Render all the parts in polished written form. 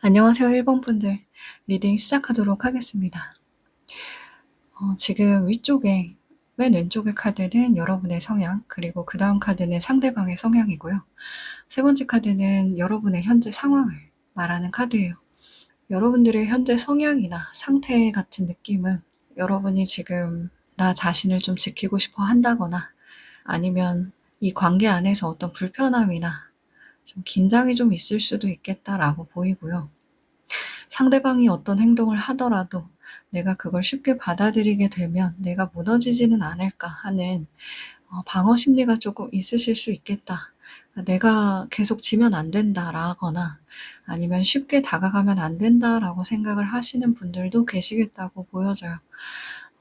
안녕하세요, 1번 분들. 리딩 시작하도록 하겠습니다. 지금 위쪽에 맨 왼쪽의 카드는 여러분의 성향, 그리고 그 다음 카드는 상대방의 성향이고요. 세 번째 카드는 여러분의 현재 상황을 말하는 카드예요. 여러분들의 현재 성향이나 상태 같은 느낌은 여러분이 지금 나 자신을 좀 지키고 싶어 한다거나 아니면 이 관계 안에서 어떤 불편함이나 좀 긴장이 좀 있을 수도 있겠다라고 보이고요. 상대방이 어떤 행동을 하더라도 내가 그걸 쉽게 받아들이게 되면 내가 무너지지는 않을까 하는 방어 심리가 조금 있으실 수 있겠다. 그러니까 내가 계속 지면 안 된다라거나 아니면 쉽게 다가가면 안 된다라고 생각을 하시는 분들도 계시겠다고 보여져요.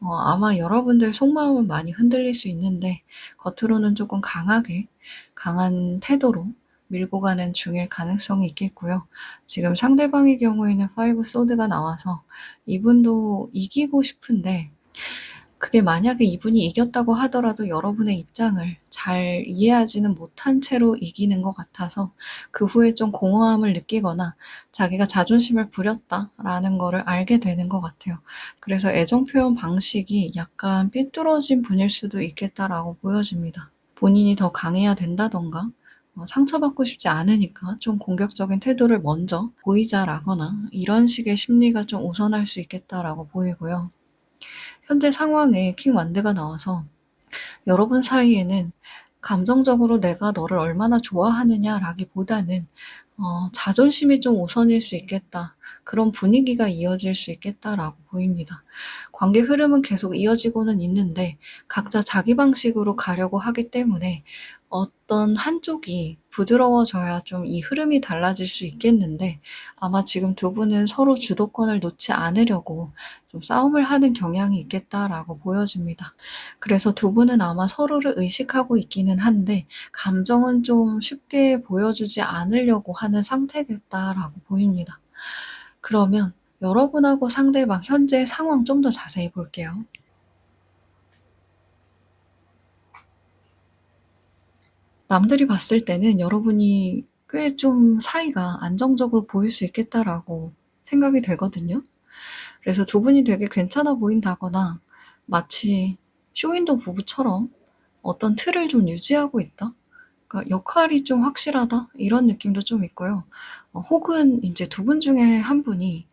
아마 여러분들 속마음은 많이 흔들릴 수 있는데 겉으로는 조금 강한 태도로 밀고 가는 중일 가능성이 있겠고요. 지금 상대방의 경우에는 5 소드가 나와서 이분도 이기고 싶은데 그게 만약에 이분이 이겼다고 하더라도 여러분의 입장을 잘 이해하지는 못한 채로 이기는 것 같아서 그 후에 좀 공허함을 느끼거나 자기가 자존심을 부렸다라는 거를 알게 되는 것 같아요. 그래서 애정 표현 방식이 약간 삐뚤어진 분일 수도 있겠다라고 보여집니다. 본인이 더 강해야 된다던가 상처받고 싶지 않으니까 좀 공격적인 태도를 먼저 보이자라거나 이런 식의 심리가 좀 우선할 수 있겠다라고 보이고요. 현재 상황에 킹 완드가 나와서 여러분 사이에는 감정적으로 내가 너를 얼마나 좋아하느냐라기보다는 자존심이 좀 우선일 수 있겠다. 그런 분위기가 이어질 수 있겠다라고 보입니다. 관계 흐름은 계속 이어지고는 있는데 각자 자기 방식으로 가려고 하기 때문에 어떤 한쪽이 부드러워져야 좀 이 흐름이 달라질 수 있겠는데 아마 지금 두 분은 서로 주도권을 놓지 않으려고 좀 싸움을 하는 경향이 있겠다라고 보여집니다. 그래서 두 분은 아마 서로를 의식하고 있기는 한데 감정은 좀 쉽게 보여주지 않으려고 하는 상태겠다라고 보입니다. 그러면 여러분하고 상대방 현재 상황 좀 더 자세히 볼게요. 남들이 봤을 때는 여러분이 꽤 좀 사이가 안정적으로 보일 수 있겠다라고 생각이 되거든요. 그래서 두 분이 되게 괜찮아 보인다거나 마치 쇼윈도 부부처럼 어떤 틀을 좀 유지하고 있다? 그러니까 역할이 좀 확실하다? 이런 느낌도 좀 있고요. 혹은 인제 두 분 중에 한 분이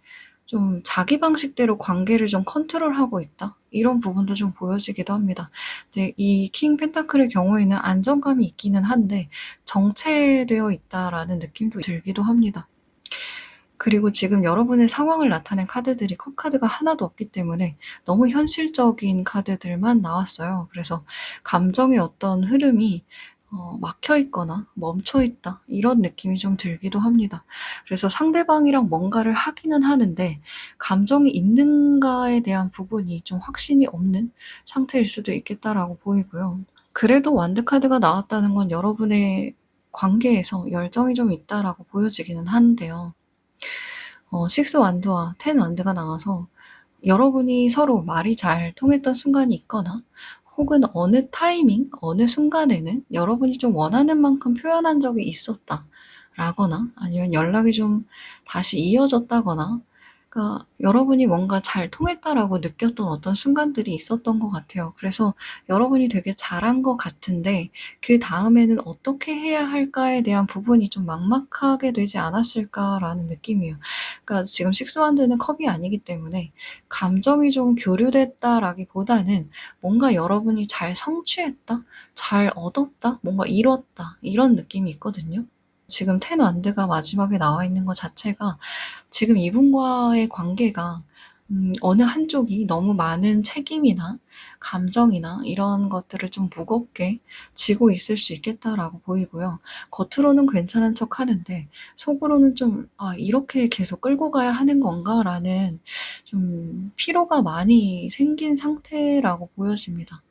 좀 자기 방식대로 관계를 좀 컨트롤하고 있다? 이런 부분도 좀 보여지기도 합니다. 근데 이 킹 펜타클의 경우에는 안정감이 있기는 한데 '정체되어 있다.'라는 느낌도 들기도 합니다. 그리고 지금 여러분의 상황을 나타낸 카드들이 컵 카드가 하나도 없기 때문에 너무 현실적인 카드들만 나왔어요. 그래서 감정의 어떤 흐름이 막혀 있거나 멈춰 있다 이런 느낌이 좀 들기도 합니다. 그래서 상대방이랑 뭔가를 하기는 하는데 감정이 있는가에 대한 부분이 좀 확신이 없는 상태일 수도 있겠다라고 보이고요. 그래도 완드 카드가 나왔다는 건 여러분의 관계에서 열정이 좀 있다라고 보여지기는 하는데요. 6 완드와 10 완드가 나와서 여러분이 서로 말이 잘 통했던 순간이 있거나 혹은 어느 타이밍, 어느 순간에는 여러분이 좀 원하는 만큼 표현한 적이 있었다라거나 아니면 연락이 좀 다시 이어졌다거나 그러니까 여러분이 뭔가 '잘 통했다.'라고 느꼈던 어떤 순간들이 있었던 것 같아요. 그래서 여러분이 되게 잘한 것 같은데 그다음에는 '어떻게 해야 할까.'에 대한 부분이 좀 막막하게 되지 않았을까라는 느낌이에요. 그러니까 지금 6 완드는 컵이 아니기 때문에 감정이 좀 교류됐다라기보다는 뭔가 여러분이 잘 성취했다, 잘 얻었다, 뭔가 이뤘다 이런 느낌이 있거든요. 지금 10 완드가 마지막에 나와 있는 것 자체가 지금 이분과의 관계가 어느 한쪽이 너무 많은 책임이나 감정이나 이런 것들을 좀 무겁게 지고 있을 수 있겠다라고 보이고요. 겉으로는 괜찮은 척하는데 속으로는 좀 '아 이렇게 계속 끌고 가야 하는 건가?'라는 좀 피로가 많이 생긴 상태라고 보여집니다.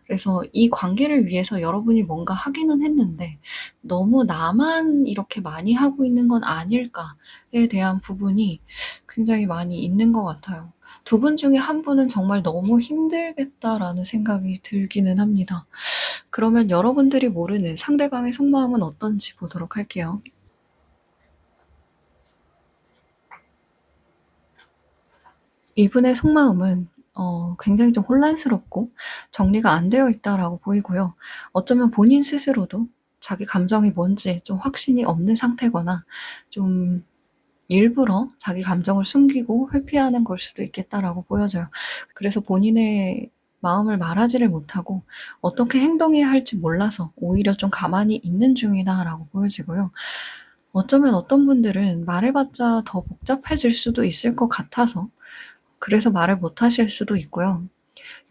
그래서 이 관계를 위해서 여러분이 뭔가 하기는 했는데 '너무 나만 이렇게 많이 하고 있는 건 아닐까.'에 대한 부분이 굉장히 많이 있는 것 같아요. 두 분 중에 한 분은 정말 '너무 힘들겠다.'라는 생각이 들기는 합니다. 그러면 여러분들이 모르는 상대방의 속마음은 어떤지 보도록 할게요. 이분의 속마음은 굉장히 좀 혼란스럽고 '정리가 안 되어 있다.'라고 보이고요. 어쩌면 본인 스스로도 자기 감정이 뭔지 좀 확신이 없는 상태거나 좀 일부러 자기 감정을 숨기고 회피하는 걸 수도 있겠다라고 보여져요. 그래서 본인의 마음을 말하지를 못하고 어떻게 행동해야 할지 몰라서 오히려 좀 가만히 있는 중이다라고 보여지고요. 어쩌면 어떤 분들은 말해봤자 더 복잡해질 수도 있을 것 같아서 그래서 말을 못 하실 수도 있고요.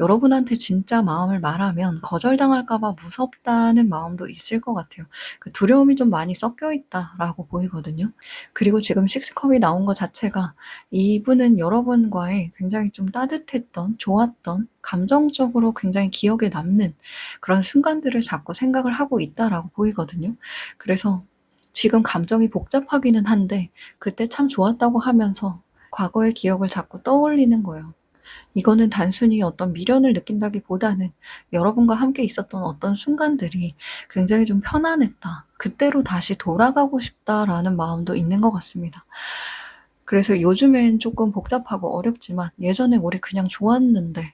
여러분한테 진짜 마음을 말하면 거절당할까 봐 무섭다는 마음도 있을 것 같아요. 그 두려움이 좀 많이 섞여 있다라고 보이거든요. 그리고 지금 식스컵이 나온 거 자체가 이분은 여러분과의 굉장히 좀 따뜻했던, 좋았던, 감정적으로 굉장히 기억에 남는 그런 순간들을 자꾸 생각을 하고 있다라고 보이거든요. 그래서 지금 감정이 복잡하기는 한데 그때 참 좋았다고 하면서 과거의 기억을 자꾸 떠올리는 거예요. 이거는 단순히 어떤 미련을 느낀다기보다는 여러분과 함께 있었던 어떤 순간들이 굉장히 좀 편안했다. '그때로 다시 돌아가고 싶다.'라는 마음도 있는 것 같습니다. 그래서 요즘엔 쪼끔 복잡하고 어렵지만 '예전에 우리 그냥 좋았는데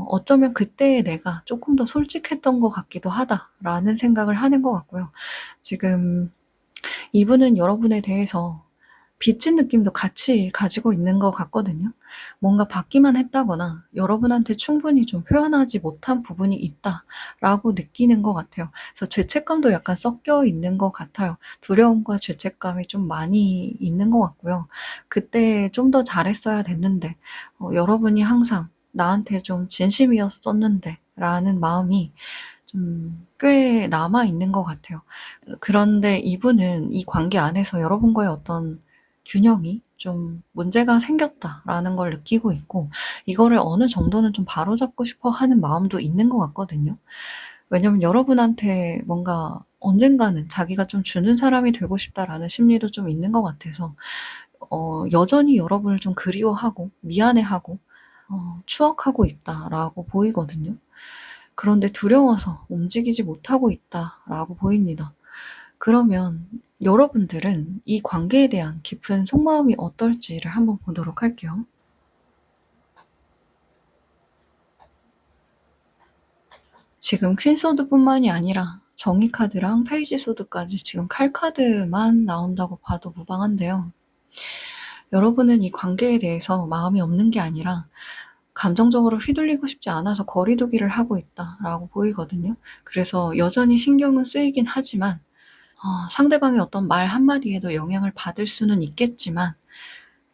어쩌면 그때의 내가 쪼끔 더 솔직했던 것 같기도 하다.'라는 생각을 하는 것 같고요. 지금 이분은 여러분에 대해서 빚진 느낌도 같이 가지고 있는 것 같거든요. 뭔가 받기만 했다거나 여러분한테 충분히 좀 표현하지 못한 부분이 있다라고 느끼는 것 같아요. 그래서 죄책감도 약간 섞여 있는 것 같아요. 두려움과 죄책감이 좀 많이 있는 것 같고요. 그때 좀 더 잘했어야 됐는데 여러분이 항상 나한테 좀 진심이었었는데 라는 마음이 좀 꽤 남아 있는 것 같아요. 그런데 이분은 이 관계 안에서 여러분과의 어떤 균형이 좀 '문제가 생겼다.'라는 걸 느끼고 있고 이거를 어느 정도는 좀 바로잡고 싶어 하는 마음도 있는 것 같거든요. 왜냐면 여러분한테 뭔가 언젠가는 '자기가 좀 주는 사람이 되고 싶다.'라는 심리도 좀 있는 것 같아서 여전히 여러분을 좀 그리워하고 미안해하고 '추억하고 있다.'라고 보이거든요. 그런데 두려워서 움직이지 못하고 있다라고 보입니다. 그러면 여러분들은 이 관계에 대한 깊은 속마음이 어떨지를 한번 보도록 할게요. 지금 퀸 소드뿐만이 아니라 정의 카드랑 페이지 소드까지 지금 칼 카드만 나온다고 봐도 무방한데요. 여러분은 이 관계에 대해서 마음이 없는 게 아니라 감정적으로 휘둘리고 싶지 않아서 거리두기를 하고 있다라고 보이거든요. 그래서 여전히 신경은 쓰이긴 하지만 상대방의 어떤 말 한마디에도 영향을 받을 수는 있겠지만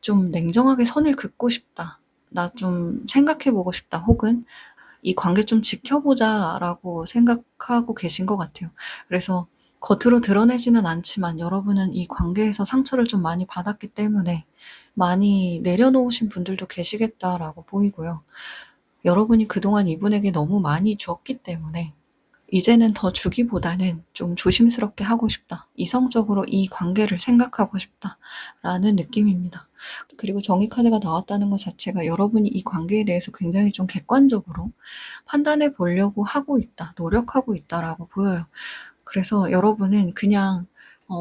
좀 '냉정하게 선을 긋고 싶다. 나 좀 생각해 보고 싶다.' 혹은 '이 관계 좀 지켜보자.'라고 생각하고 계신 것 같아요. 그래서 겉으로 드러내지는 않지만 여러분은 이 관계에서 상처를 좀 많이 받았기 때문에 많이 내려놓으신 분들도 계시겠다라고 보이고요. 여러분이 그동안 이분에게 너무 많이 줬기 때문에 이제는 더 주기보다는 좀 '조심스럽게 하고 싶다. 이성적으로 이 관계를 생각하고 싶다.'라는 느낌입니다. 그리고 정의 카드가 나왔다는 것 자체가 여러분이 이 관계에 대해서 굉장히 좀 객관적으로 판단해 보려고 하고 있다, 노력하고 있다라고 보여요. 그래서 여러분은 그냥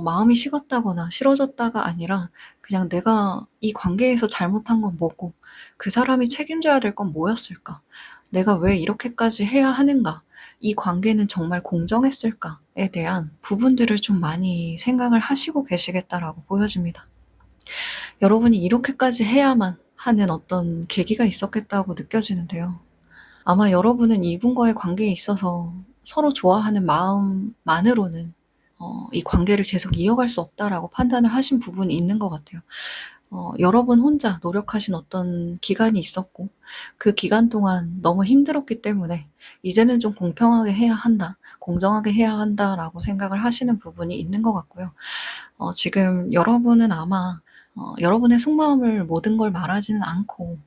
마음이 식었다거나 싫어졌다가 아니라 그냥 '내가 이 관계에서 잘못한 건 뭐고 그 사람이 책임져야 될 건 뭐였을까? 내가 왜 이렇게까지 해야 하는가? 이 관계는 정말 공정했을까?'에 대한 부분들을 좀 많이 생각을 하시고 계시겠다라고 보여집니다. 여러분이 이렇게까지 해야만 하는 어떤 계기가 있었겠다고 느껴지는데요. 아마 여러분은 이분과의 관계에 있어서 서로 좋아하는 마음만으로는 '이 관계를 계속 이어갈 수 없다.'라고 판단을 하신 부분이 있는 것 같아요. 여러 번 혼자 노력하신 어떤 기간이 있었고 그 기간 동안 너무 힘들었기 때문에 '이제는 좀 공평하게 해야 한다. 공정하게 해야 한다.'라고 생각을 하시는 부분이 있는 것 같고요. 지금 여러분은 아마 여러분의 속마음을 모든 걸 말하지는 않고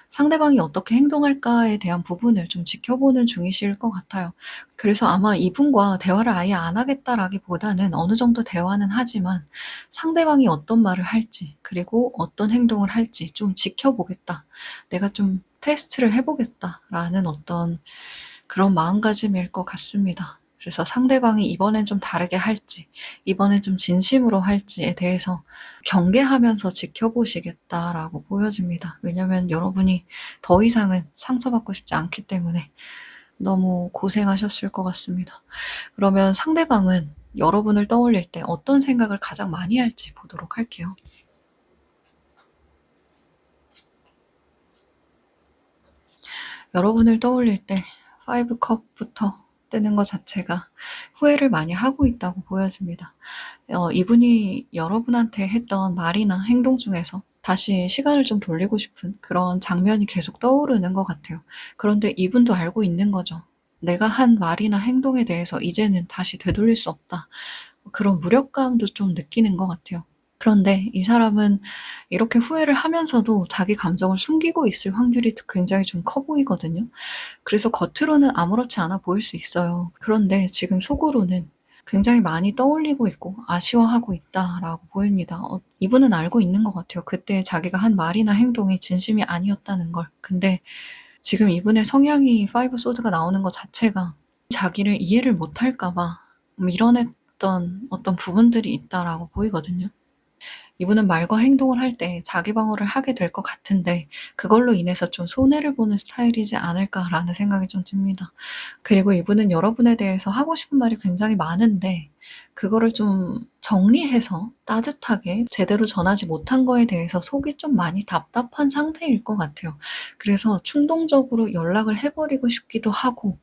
상대방이 어떻게 행동할까에 대한 부분을 좀 지켜보는 중이실 것 같아요. 그래서 아마 이분과 대화를 아예 안 하겠다라기보다는 어느 정도 대화는 하지만 상대방이 어떤 말을 할지 그리고 어떤 행동을 할지 좀 지켜보겠다. '내가 좀 테스트를 해 보겠다.'라는 어떤 그런 마음가짐일 것 같습니다. 그래서 상대방이 이번엔 좀 다르게 할지, 이번엔 좀 진심으로 할지에 대해서 경계하면서 지켜보시겠다라고 보여집니다. 왜냐면 여러분이 더 이상은 상처받고 싶지 않기 때문에 너무 고생하셨을 것 같습니다. 그러면 상대방은 여러분을 떠올릴 때 어떤 생각을 가장 많이 할지 보도록 할게요. 여러분을 떠올릴 때 5 컵부터 뜨는 것 자체가 후회를 많이 하고 있다고 보여집니다. 이분이 여러분한테 했던 말이나 행동 중에서 다시 시간을 좀 돌리고 싶은 그런 장면이 계속 떠오르는 것 같아요. 그런데 이분도 알고 있는 거죠. '내가 한 말이나 행동에 대해서 이제는 다시 되돌릴 수 없다.' 그런 무력감도 좀 느끼는 것 같아요. 그런데 이 사람은 이렇게 후회를 하면서도 자기 감정을 숨기고 있을 확률이 굉장히 좀 커 보이거든요. 그래서 겉으로는 아무렇지 않아 보일 수 있어요. 그런데 지금 속으로는 굉장히 많이 떠올리고 있고 아쉬워하고 있다라고 보입니다. 이분은 알고 있는 것 같아요. 그때 자기가 한 말이나 행동이 진심이 아니었다는 걸. 근데 지금 이분의 성향이 5 소드가 나오는 것 자체가 자기를 이해를 못할까 봐 밀어냈던 어떤 부분들이 있다라고 보이거든요. 이분은 말과 행동을 할 때 자기 방어를 하게 될 것 같은데 그걸로 인해서 좀 손해를 보는 스타일이지 않을까라는 생각이 좀 듭니다. 그리고 이분은 여러분에 대해서 하고 싶은 말이 굉장히 많은데 그거를 좀 정리해서 따뜻하게 제대로 전하지 못한 거에 대해서 속이 좀 많이 답답한 상태일 것 같아요. 그래서 충동적으로 연락을 해 버리고 싶기도 하고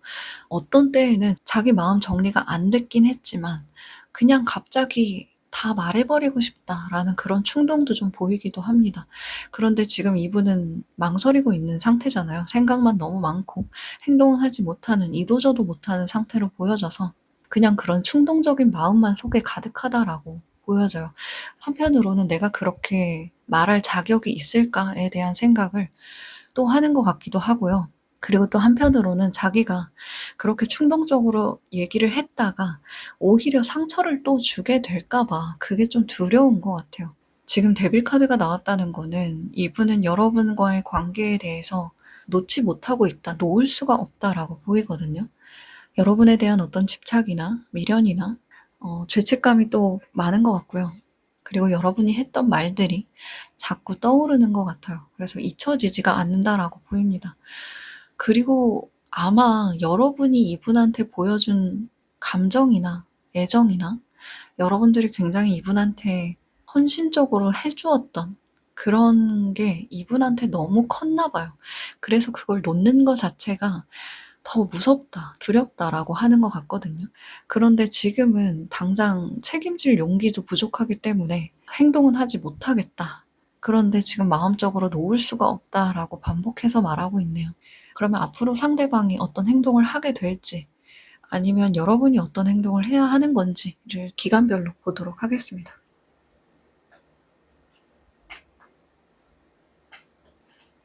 어떤 때에는 자기 마음 정리가 안 됐긴 했지만 그냥 갑자기 '다 말해 버리고 싶다.'라는 그런 충동도 좀 보이기도 합니다. 그런데 지금 이분은 망설이고 있는 상태잖아요. 생각만 너무 많고 행동을 하지 못하는, 이도저도 못하는 상태로 보여져서 그냥 그런 충동적인 마음만 속에 가득하다라고 보여져요. 한편으로는 '내가 그렇게 말할 자격이 있을까?'에 대한 생각을 또 하는 것 같기도 하고요. 그리고 또 한편으로는 자기가 그렇게 충동적으로 얘기를 했다가 오히려 상처를 또 주게 될까 봐 그게 좀 두려운 것 같아요. 지금 데빌 카드가 나왔다는 거는 이분은 여러분과의 관계에 대해서 놓지 못하고 있다, 놓을 수가 없다라고 보이거든요. 여러분에 대한 어떤 집착이나 미련이나 죄책감이 또 많은 것 같고요. 그리고 여러분이 했던 말들이 자꾸 떠오르는 것 같아요. 그래서 잊혀지지가 않는다라고 보입니다. 그리고 아마 여러분이 이분한테 보여준 감정이나 애정이나 여러분들이 굉장히 이분한테 헌신적으로 해 주었던 그런 게 이분한테 너무 컸나 봐요. 그래서 그걸 놓는 거 자체가 더 무섭다, 두렵다라고 하는 것 같거든요. 그런데 지금은 당장 책임질 용기도 부족하기 때문에 행동은 하지 못하겠다. 그런데 지금 마음적으로 놓을 수가 없다라고 반복해서 말하고 있네요. 그러면 앞으로 상대방이 어떤 행동을 하게 될지 아니면 여러분이 어떤 행동을 해야 하는 건지를 기간별로 보도록 하겠습니다.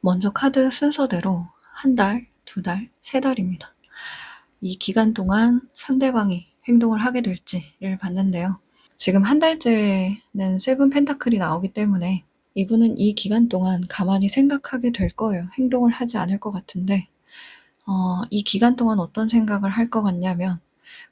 먼저 카드 순서대로 1 달, 2 달, 3 달입니다. 이 기간 동안 상대방이 행동을 하게 될지를 봤는데요. 지금 1 달째는 7 펜타클이 나오기 때문에 이분은 이 기간 동안 가만히 생각하게 될 거예요. 행동을 하지 않을 것 같은데 이 기간 동안 어떤 생각을 할 것 같냐면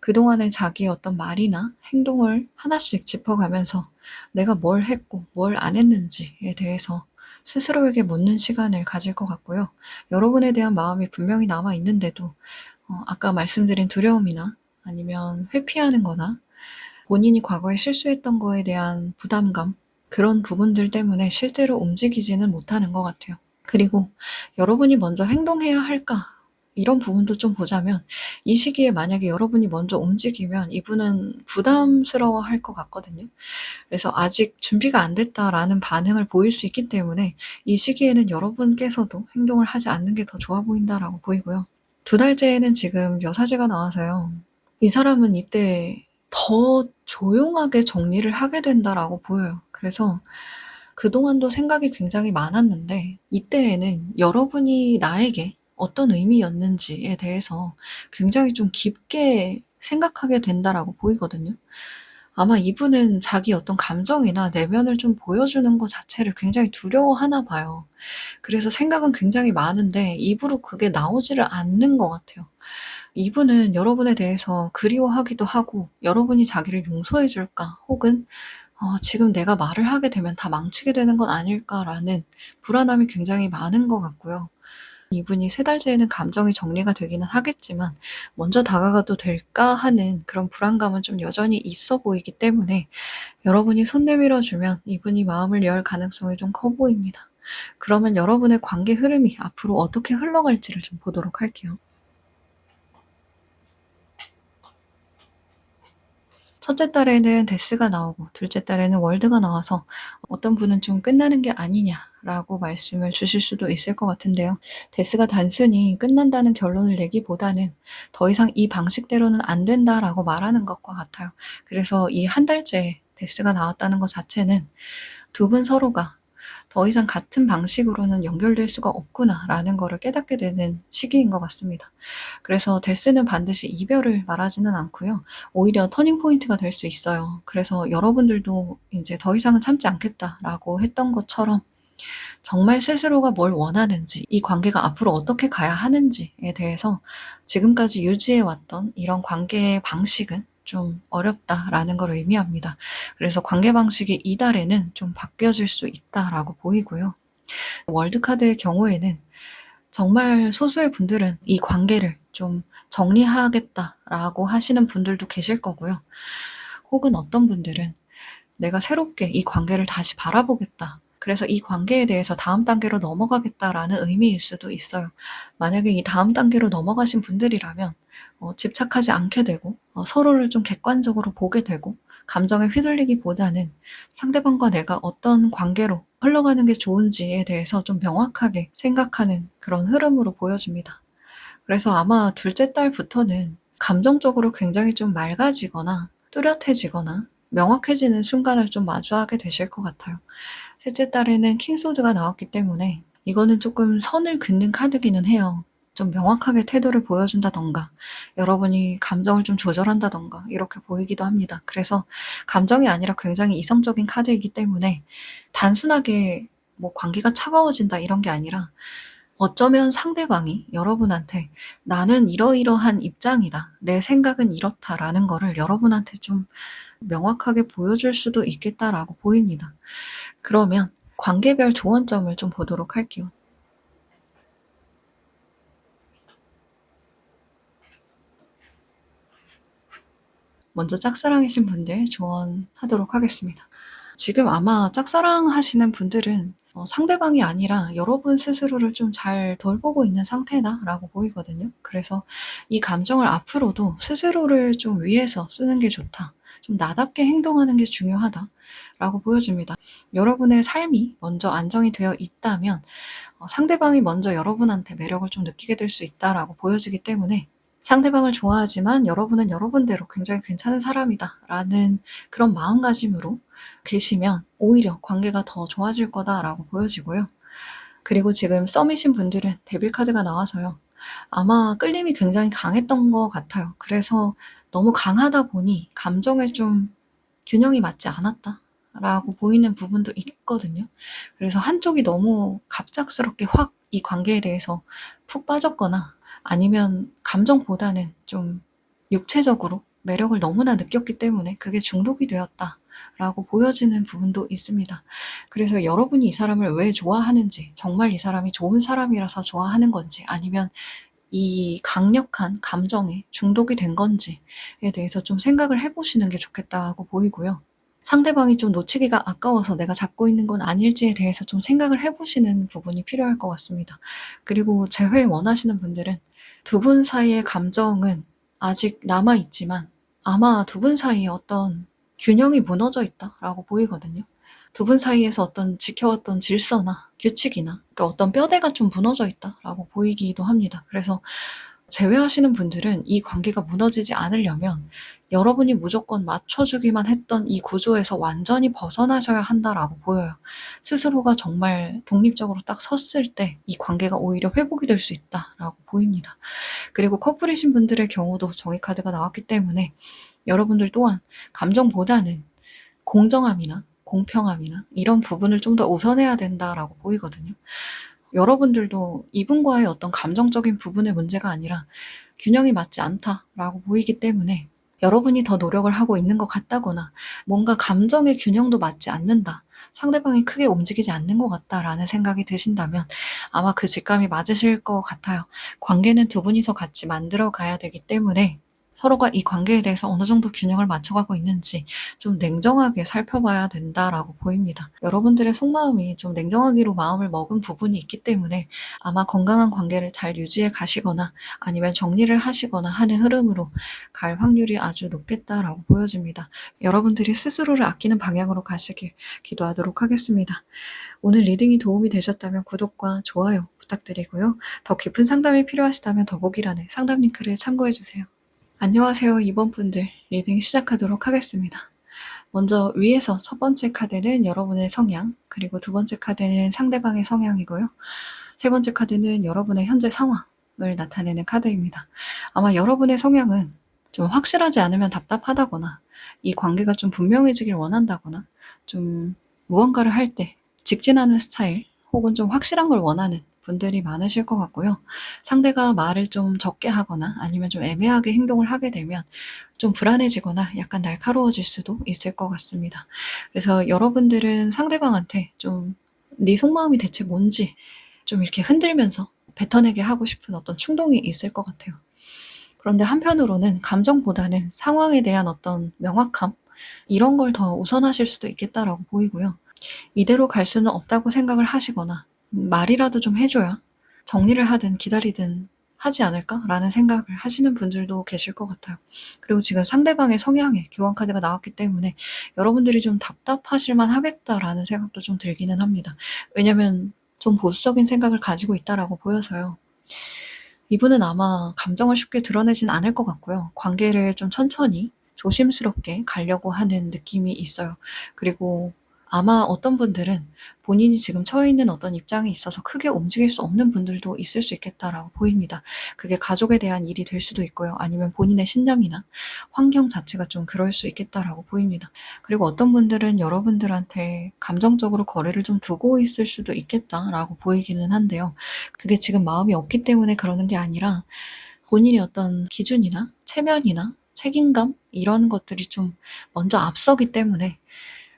그동안의 자기의 어떤 말이나 행동을 하나씩 짚어가면서 내가 뭘 했고 뭘 안 했는지에 대해서 스스로에게 묻는 시간을 가질 것 같고요. 여러분에 대한 마음이 분명히 남아 있는데도 아까 말씀드린 두려움이나 아니면 회피하는 거나 본인이 과거에 실수했던 거에 대한 부담감, 그런 부분들 때문에 실제로 움직이지는 못하는 것 같아요. 그리고 '여러분이 먼저 행동해야 할까?' 이런 부분도 좀 보자면 이 시기에 만약에 여러분이 먼저 움직이면 이분은 부담스러워할 것 같거든요. 그래서 '아직 준비가 안 됐다.'라는 반응을 보일 수 있기 때문에 이 시기에는 여러분께서도 행동을 하지 않는 게 더 좋아 보인다라고 보이고요. 2 달째에는 지금 여사제가 나와서요. 이 사람은 이때 더 조용하게 정리를 하게 된다라고 보여요. 그래서 그동안도 생각이 굉장히 많았는데 이때에는 여러분이 나에게 어떤 의미였는지에 대해서 굉장히 좀 깊게 생각하게 된다라고 보이거든요. 아마 이분은 자기 어떤 감정이나 내면을 좀 보여주는 것 자체를 굉장히 두려워하나 봐요. 그래서 생각은 굉장히 많은데 입으로 그게 나오지를 않는 것 같아요. 이분은 여러분에 대해서 그리워하기도 하고 여러분이 자기를 용서해 줄까 혹은 '지금 내가 말을 하게 되면 다 망치게 되는 건 아닐까.'라는 불안함이 굉장히 많은 것 같고요. 이분이 3 달째에는 감정이 정리가 되기는 하겠지만 '먼저 다가가도 될까?' 하는 그런 불안감은 좀 여전히 있어 보이기 때문에 여러분이 손 내밀어 주면 이분이 마음을 열 가능성이 좀 커 보입니다. 그러면 여러분의 관계 흐름이 앞으로 어떻게 흘러갈지를 좀 보도록 할게요. 첫째 달에는 데스가 나오고 둘째 달에는 월드가 나와서 어떤 분은 좀 "끝나는 게 아니냐?"라고 말씀을 주실 수도 있을 것 같은데요. 데스가 단순히 끝난다는 결론을 내기보다는 "더 이상 이 방식대로는 안 된다."라고 말하는 것과 같아요. 그래서 이 한 달째 데스가 나왔다는 것 자체는 두 분 서로가 '더 이상 같은 방식으로는 연결될 수가 없구나.'라는 거를 깨닫게 되는 시기인 것 같습니다. 그래서 데스는 반드시 이별을 말하지는 않고요. 오히려 터닝 포인트가 될 수 있어요. 그래서 여러분들도 인제 '더 이상은 참지 않겠다.'라고 했던 것처럼 정말 스스로가 뭘 원하는지, 이 관계가 앞으로 어떻게 가야 하는지에 대해서 지금까지 유지해 왔던 이런 관계의 방식은 좀 어렵다라는 걸 의미합니다. 그래서 관계 방식이 이달에는 좀 바뀌어질 수 있다라고 보이고요. 월드카드의 경우에는 정말 소수의 분들은 이 관계를 좀 정리하겠다라고 하시는 분들도 계실 거고요. 혹은 어떤 분들은 '내가 새롭게 이 관계를 다시 바라보겠다. 그래서 이 관계에 대해서 다음 단계로 넘어가겠다.'라는 의미일 수도 있어요. 만약에 이 다음 단계로 넘어가신 분들이라면 집착하지 않게 되고 서로를 좀 객관적으로 보게 되고 감정에 휘둘리기보다는 상대방과 내가 어떤 관계로 흘러가는 게 좋은지에 대해서 좀 명확하게 생각하는 그런 흐름으로 보여집니다. 그래서 아마 둘째 달부터는 감정적으로 굉장히 좀 맑아지거나 뚜렷해지거나 명확해지는 순간을 좀 마주하게 되실 것 같아요. 셋째 달에는 킹소드가 나왔기 때문에 이거는 쪼끔 선을 긋는 카드기는 해요. 좀 명확하게 태도를 보여준다든가 여러분이 감정을 좀 조절한다든가 이렇게 보이기도 합니다. 그래서 감정이 아니라 굉장히 이성적인 카드이기 때문에 단순하게 뭐 '관계가 차가워진다.' 이런 게 아니라 어쩌면 상대방이 여러분한테 "나는 이러이러한 입장이다. 내 생각은 이렇다."라는 거를 여러분한테 좀 명확하게 보여줄 수도 있겠다라고 보입니다. 그러면 관계별 조언점을 좀 보도록 할게요. 먼저 짝사랑이신 분들 조언하도록 하겠습니다. 지금 아마 짝사랑하시는 분들은 상대방이 아니라 여러분 스스로를 좀 잘 돌보고 있는 상태다라고 보이거든요. 그래서 이 감정을 앞으로도 '스스로를 좀 위해서 쓰는 게 좋다. 좀 나답게 행동하는 게 중요하다.'라고 보여집니다. 여러분의 삶이 먼저 안정이 되어 있다면 상대방이 먼저 여러분한테 매력을 좀 느끼게 될 수 있다라고 보여지기 때문에 상대방을 좋아하지만 여러분은 여러분대로 '굉장히 괜찮은 사람이다.'라는 그런 마음가짐으로 계시면 오히려 관계가 더 좋아질 거다라고 보여지고요. 그리고 지금 썸이신 분들은 데빌 카드가 나와서요. 아마 끌림이 굉장히 강했던 것 같아요. 그래서 너무 강하다 보니 감정에 좀 '균형이 맞지 않았다.'라고 보이는 부분도 있거든요. 그래서 한쪽이 너무 갑작스럽게 확 이 관계에 대해서 푹 빠졌거나 아니면 감정보다는 좀 육체적으로 매력을 너무나 느꼈기 때문에 그게 중독이 되었다라고 보여지는 부분도 있습니다. 그래서 여러분이 이 사람을 왜 좋아하는지, 정말 이 사람이 좋은 사람이라서 좋아하는 건지 아니면 이 강력한 감정에 중독이 된 건지에 대해서 좀 생각을 해 보시는 게 좋겠다고 보이고요. 상대방이 좀 놓치기가 아까워서 내가 잡고 있는 건 아닐지에 대해서 좀 생각을 해 보시는 부분이 필요할 것 같습니다. 그리고 재회 원하시는 분들은 두 분 사이의 감정은 아직 남아 있지만 아마 두 분 사이에 어떤 '균형이 무너져 있다.'라고 보이거든요. 두 분 사이에서 어떤 지켜왔던 질서나 규칙이나 그러니까 어떤 뼈대가 좀 무너져 있다라고 보이기도 합니다. 그래서 제외하시는 분들은 이 관계가 무너지지 않으려면 여러분이 무조건 맞춰주기만 했던 이 구조에서 완전히 벗어나셔야 한다라고 보여요. 스스로가 정말 독립적으로 딱 섰을 때 이 관계가 오히려 회복이 될 수 있다라고 보입니다. 그리고 커플이신 분들의 경우도 정의 카드가 나왔기 때문에 여러분들 또한 감정보다는 공정함이나 공평함이나 이런 부분을 좀 더 우선해야 된다라고 보이거든요. 여러분들도 이분과의 어떤 감정적인 부분의 문제가 아니라 균형이 맞지 않다라고 보이기 때문에 여러분이 더 노력을 하고 있는 것 같다거나 뭔가 감정의 균형도 맞지 않는다. 상대방이 크게 움직이지 않는 것 같다라는 생각이 드신다면 아마 그 직감이 맞으실 것 같아요. 관계는 두 분이서 같이 만들어 가야 되기 때문에 서로가 이 관계에 대해서 어느 정도 균형을 맞춰가고 있는지 좀 냉정하게 살펴봐야 된다라고 보입니다. 여러분들의 속마음이 좀 냉정하기로 마음을 먹은 부분이 있기 때문에 아마 건강한 관계를 잘 유지해 가시거나 아니면 정리를 하시거나 하는 흐름으로 갈 확률이 아주 높겠다라고 보여집니다. 여러분들이 스스로를 아끼는 방향으로 가시길 기도하도록 하겠습니다. 오늘 리딩이 도움이 되셨다면 구독과 좋아요 부탁드리고요. 더 깊은 상담이 필요하시다면 더보기란에 상담 링크를 참고해주세요. 안녕하세요. 2번 분들 리딩 시작하도록 하겠습니다. 먼저 위에서 첫 번째 카드는 여러분의 성향, 그리고 두 번째 카드는 상대방의 성향이고요. 세 번째 카드는 여러분의 현재 상황을 나타내는 카드입니다. 아마 여러분의 성향은 좀 확실하지 않으면 답답하다거나 이 관계가 좀 분명해지길 원한다거나 좀 무언가를 할 때 직진하는 스타일 혹은 좀 확실한 걸 원하는 분들이 많으실 것 같고요. 상대가 말을 좀 적게 하거나 아니면 좀 애매하게 행동을 하게 되면 좀 불안해지거나 약간 날카로워질 수도 있을 것 같습니다. 그래서 여러분들은 상대방한테 좀 네 속마음이 대체 뭔지 좀 이렇게 흔들면서 뱉어내게 하고 싶은 어떤 충동이 있을 것 같아요. 그런데 한편으로는 감정보다는 상황에 대한 어떤 명확함 이런 걸 더 우선하실 수도 있겠다라고 보이고요. 이대로 갈 수는 없다고 생각을 하시거나 말이라도 좀 해줘야 정리를 하든 기다리든 하지 않을까라는 생각을 하시는 분들도 계실 것 같아요. 그리고 지금 상대방의 성향에 교환 카드가 나왔기 때문에 여러분들이 좀 답답하실만 하겠다라는 생각도 좀 들기는 합니다. 왜냐면 좀 보수적인 생각을 가지고 있다라고 보여서요. 이분은 아마 감정을 쉽게 드러내진 않을 것 같고요. 관계를 좀 천천히 조심스럽게 가려고 하는 느낌이 있어요. 그리고 아마 어떤 분들은 본인이 지금 처해 있는 어떤 입장에 있어서 크게 움직일 수 없는 분들도 있을 수 있겠다라고 보입니다. 그게 가족에 대한 일이 될 수도 있고요. 아니면 본인의 신념이나 환경 자체가 좀 그럴 수 있겠다라고 보입니다. 그리고 어떤 분들은 여러분들한테 감정적으로 거리를 좀 두고 있을 수도 있겠다라고 보이기는 한데요. 그게 지금 마음이 없기 때문에 그러는 게 아니라 본인의 어떤 기준이나 체면이나 책임감 이런 것들이 좀 먼저 앞서기 때문에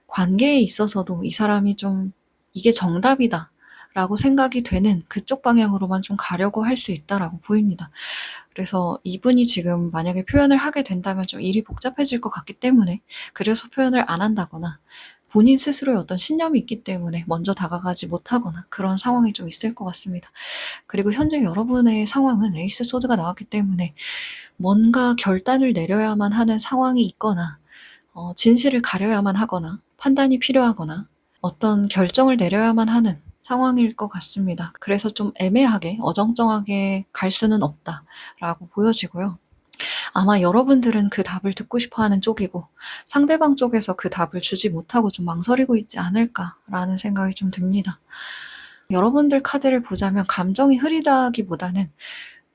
관계에 있어서도 이 사람이 좀 이게 정답이다 라고 생각이 되는 그쪽 방향으로만 좀 가려고 할 수 있다라고 보입니다. 그래서 이분이 지금 만약에 표현을 하게 된다면 좀 일이 복잡해질 것 같기 때문에 그래서 표현을 안 한다거나 본인 스스로의 어떤 신념이 있기 때문에 먼저 다가가지 못하거나 그런 상황이 좀 있을 것 같습니다. 그리고 현재 여러분의 상황은 에이스 소드가 나왔기 때문에 뭔가 결단을 내려야만 하는 상황이 있거나 진실을 가려야만 하거나 판단이 필요하거나 어떤 결정을 내려야만 하는 상황일 것 같습니다. 그래서 좀 애매하게 어정쩡하게 갈 수는 없다라고 보여지고요. 아마 여러분들은 그 답을 듣고 싶어 하는 쪽이고 상대방 쪽에서 그 답을 주지 못하고 좀 망설이고 있지 않을까라는 생각이 좀 듭니다. 여러분들 카드를 보자면 감정이 흐리다기보다는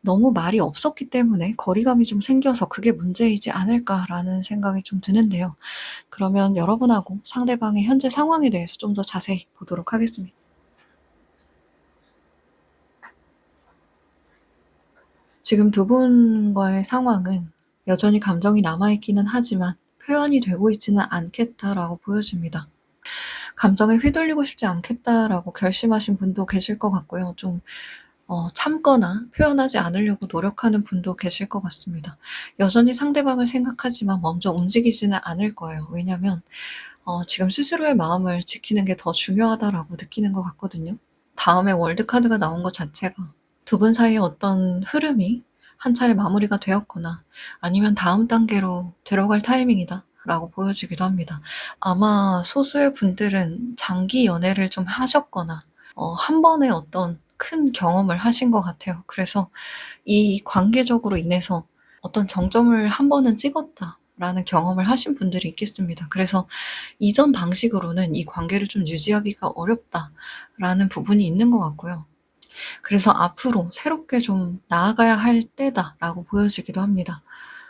너무 말이 없었기 때문에 거리감이 좀 생겨서 그게 문제이지 않을까라는 생각이 좀 드는데요. 그러면 여러분하고 상대방의 현재 상황에 대해서 좀 더 자세히 보도록 하겠습니다. 지금 두 분과의 상황은 여전히 감정이 남아있기는 하지만 표현이 되고 있지는 않겠다라고 보여집니다. 감정에 휘둘리고 싶지 않겠다라고 결심하신 분도 계실 것 같고요. 좀 참거나 표현하지 않으려고 노력하는 분도 계실 것 같습니다. 여전히 상대방을 생각하지만 먼저 움직이지는 않을 거예요. 왜냐면 지금 스스로의 마음을 지키는 게 더 중요하다라고 느끼는 것 같거든요. 다음에 월드 카드가 나온 것 자체가 두 분 사이의 어떤 흐름이 한 차례 마무리가 되었거나 아니면 다음 단계로 들어갈 타이밍이다 라고 보여지기도 합니다. 아마 소수의 분들은 장기 연애를 좀 하셨거나 한 번의 어떤 큰 경험을 하신 것 같아요. 그래서 이 관계적으로 인해서 어떤 정점을 한 번은 찍었다라는 경험을 하신 분들이 있겠습니다. 그래서 이전 방식으로는 이 관계를 좀 유지하기가 어렵다라는 부분이 있는 것 같고요. 그래서 앞으로 새롭게 좀 나아가야 할 때다라고 보여지기도 합니다.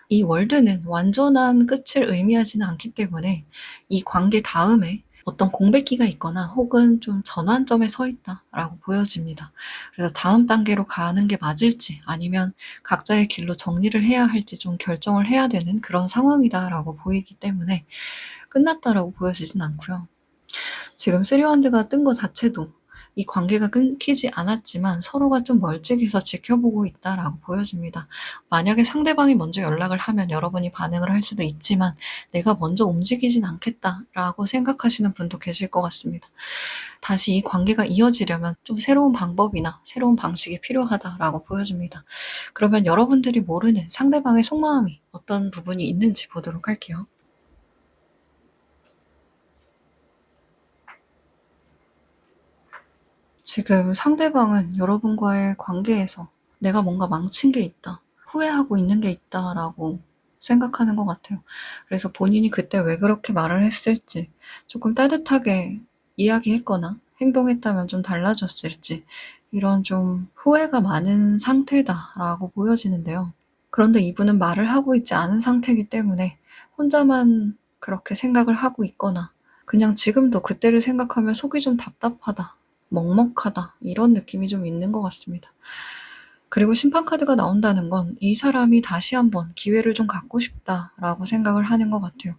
이 월드는 완전한 끝을 의미하지는 않기 때문에 이 관계 다음에 어떤 공백기가 있거나 혹은 좀 전환점에 서 있다라고 보여집니다. 그래서 다음 단계로 가는 게 맞을지 아니면 각자의 길로 정리를 해야 할지 좀 결정을 해야 되는 그런 상황이다라고 보이기 때문에 끝났다라고 보여지진 않고요. 지금 3 원드가 뜬 거 자체도 이 관계가 끊기지 않았지만 서로가 좀 멀찍이서 지켜보고 있다라고 보여집니다. 만약에 상대방이 먼저 연락을 하면 여러분이 반응을 할 수도 있지만 '내가 먼저 움직이진 않겠다.'라고 생각하시는 분도 계실 것 같습니다. 다시 이 관계가 이어지려면 좀 '새로운 방법이나 새로운 방식이 필요하다.'라고 보여집니다. 그러면 여러분들이 모르는 상대방의 속마음이 어떤 부분이 있는지 보도록 할게요. 지금 상대방은 여러분과의 관계에서 '내가 뭔가 망친 게 있다. 후회하고 있는 게 있다.'라고 생각하는 것 같아요. 그래서 본인이 그때 왜 그렇게 말을 했을지 조금 따뜻하게 이야기했거나 행동했다면 좀 달라졌을지 이런 좀 '후회가 많은 상태다.'라고 보여지는데요. 그런데 이분은 말을 하고 있지 않은 상태이기 때문에 혼자만 그렇게 생각을 하고 있거나 그냥 지금도 그때를 생각하면 속이 좀 답답하다, 먹먹하다 이런 느낌이 좀 있는 것 같습니다. 그리고 심판 카드가 나온다는 건 '이 사람이 다시 한번 기회를 좀 갖고 싶다.'라고 생각을 하는 것 같아요.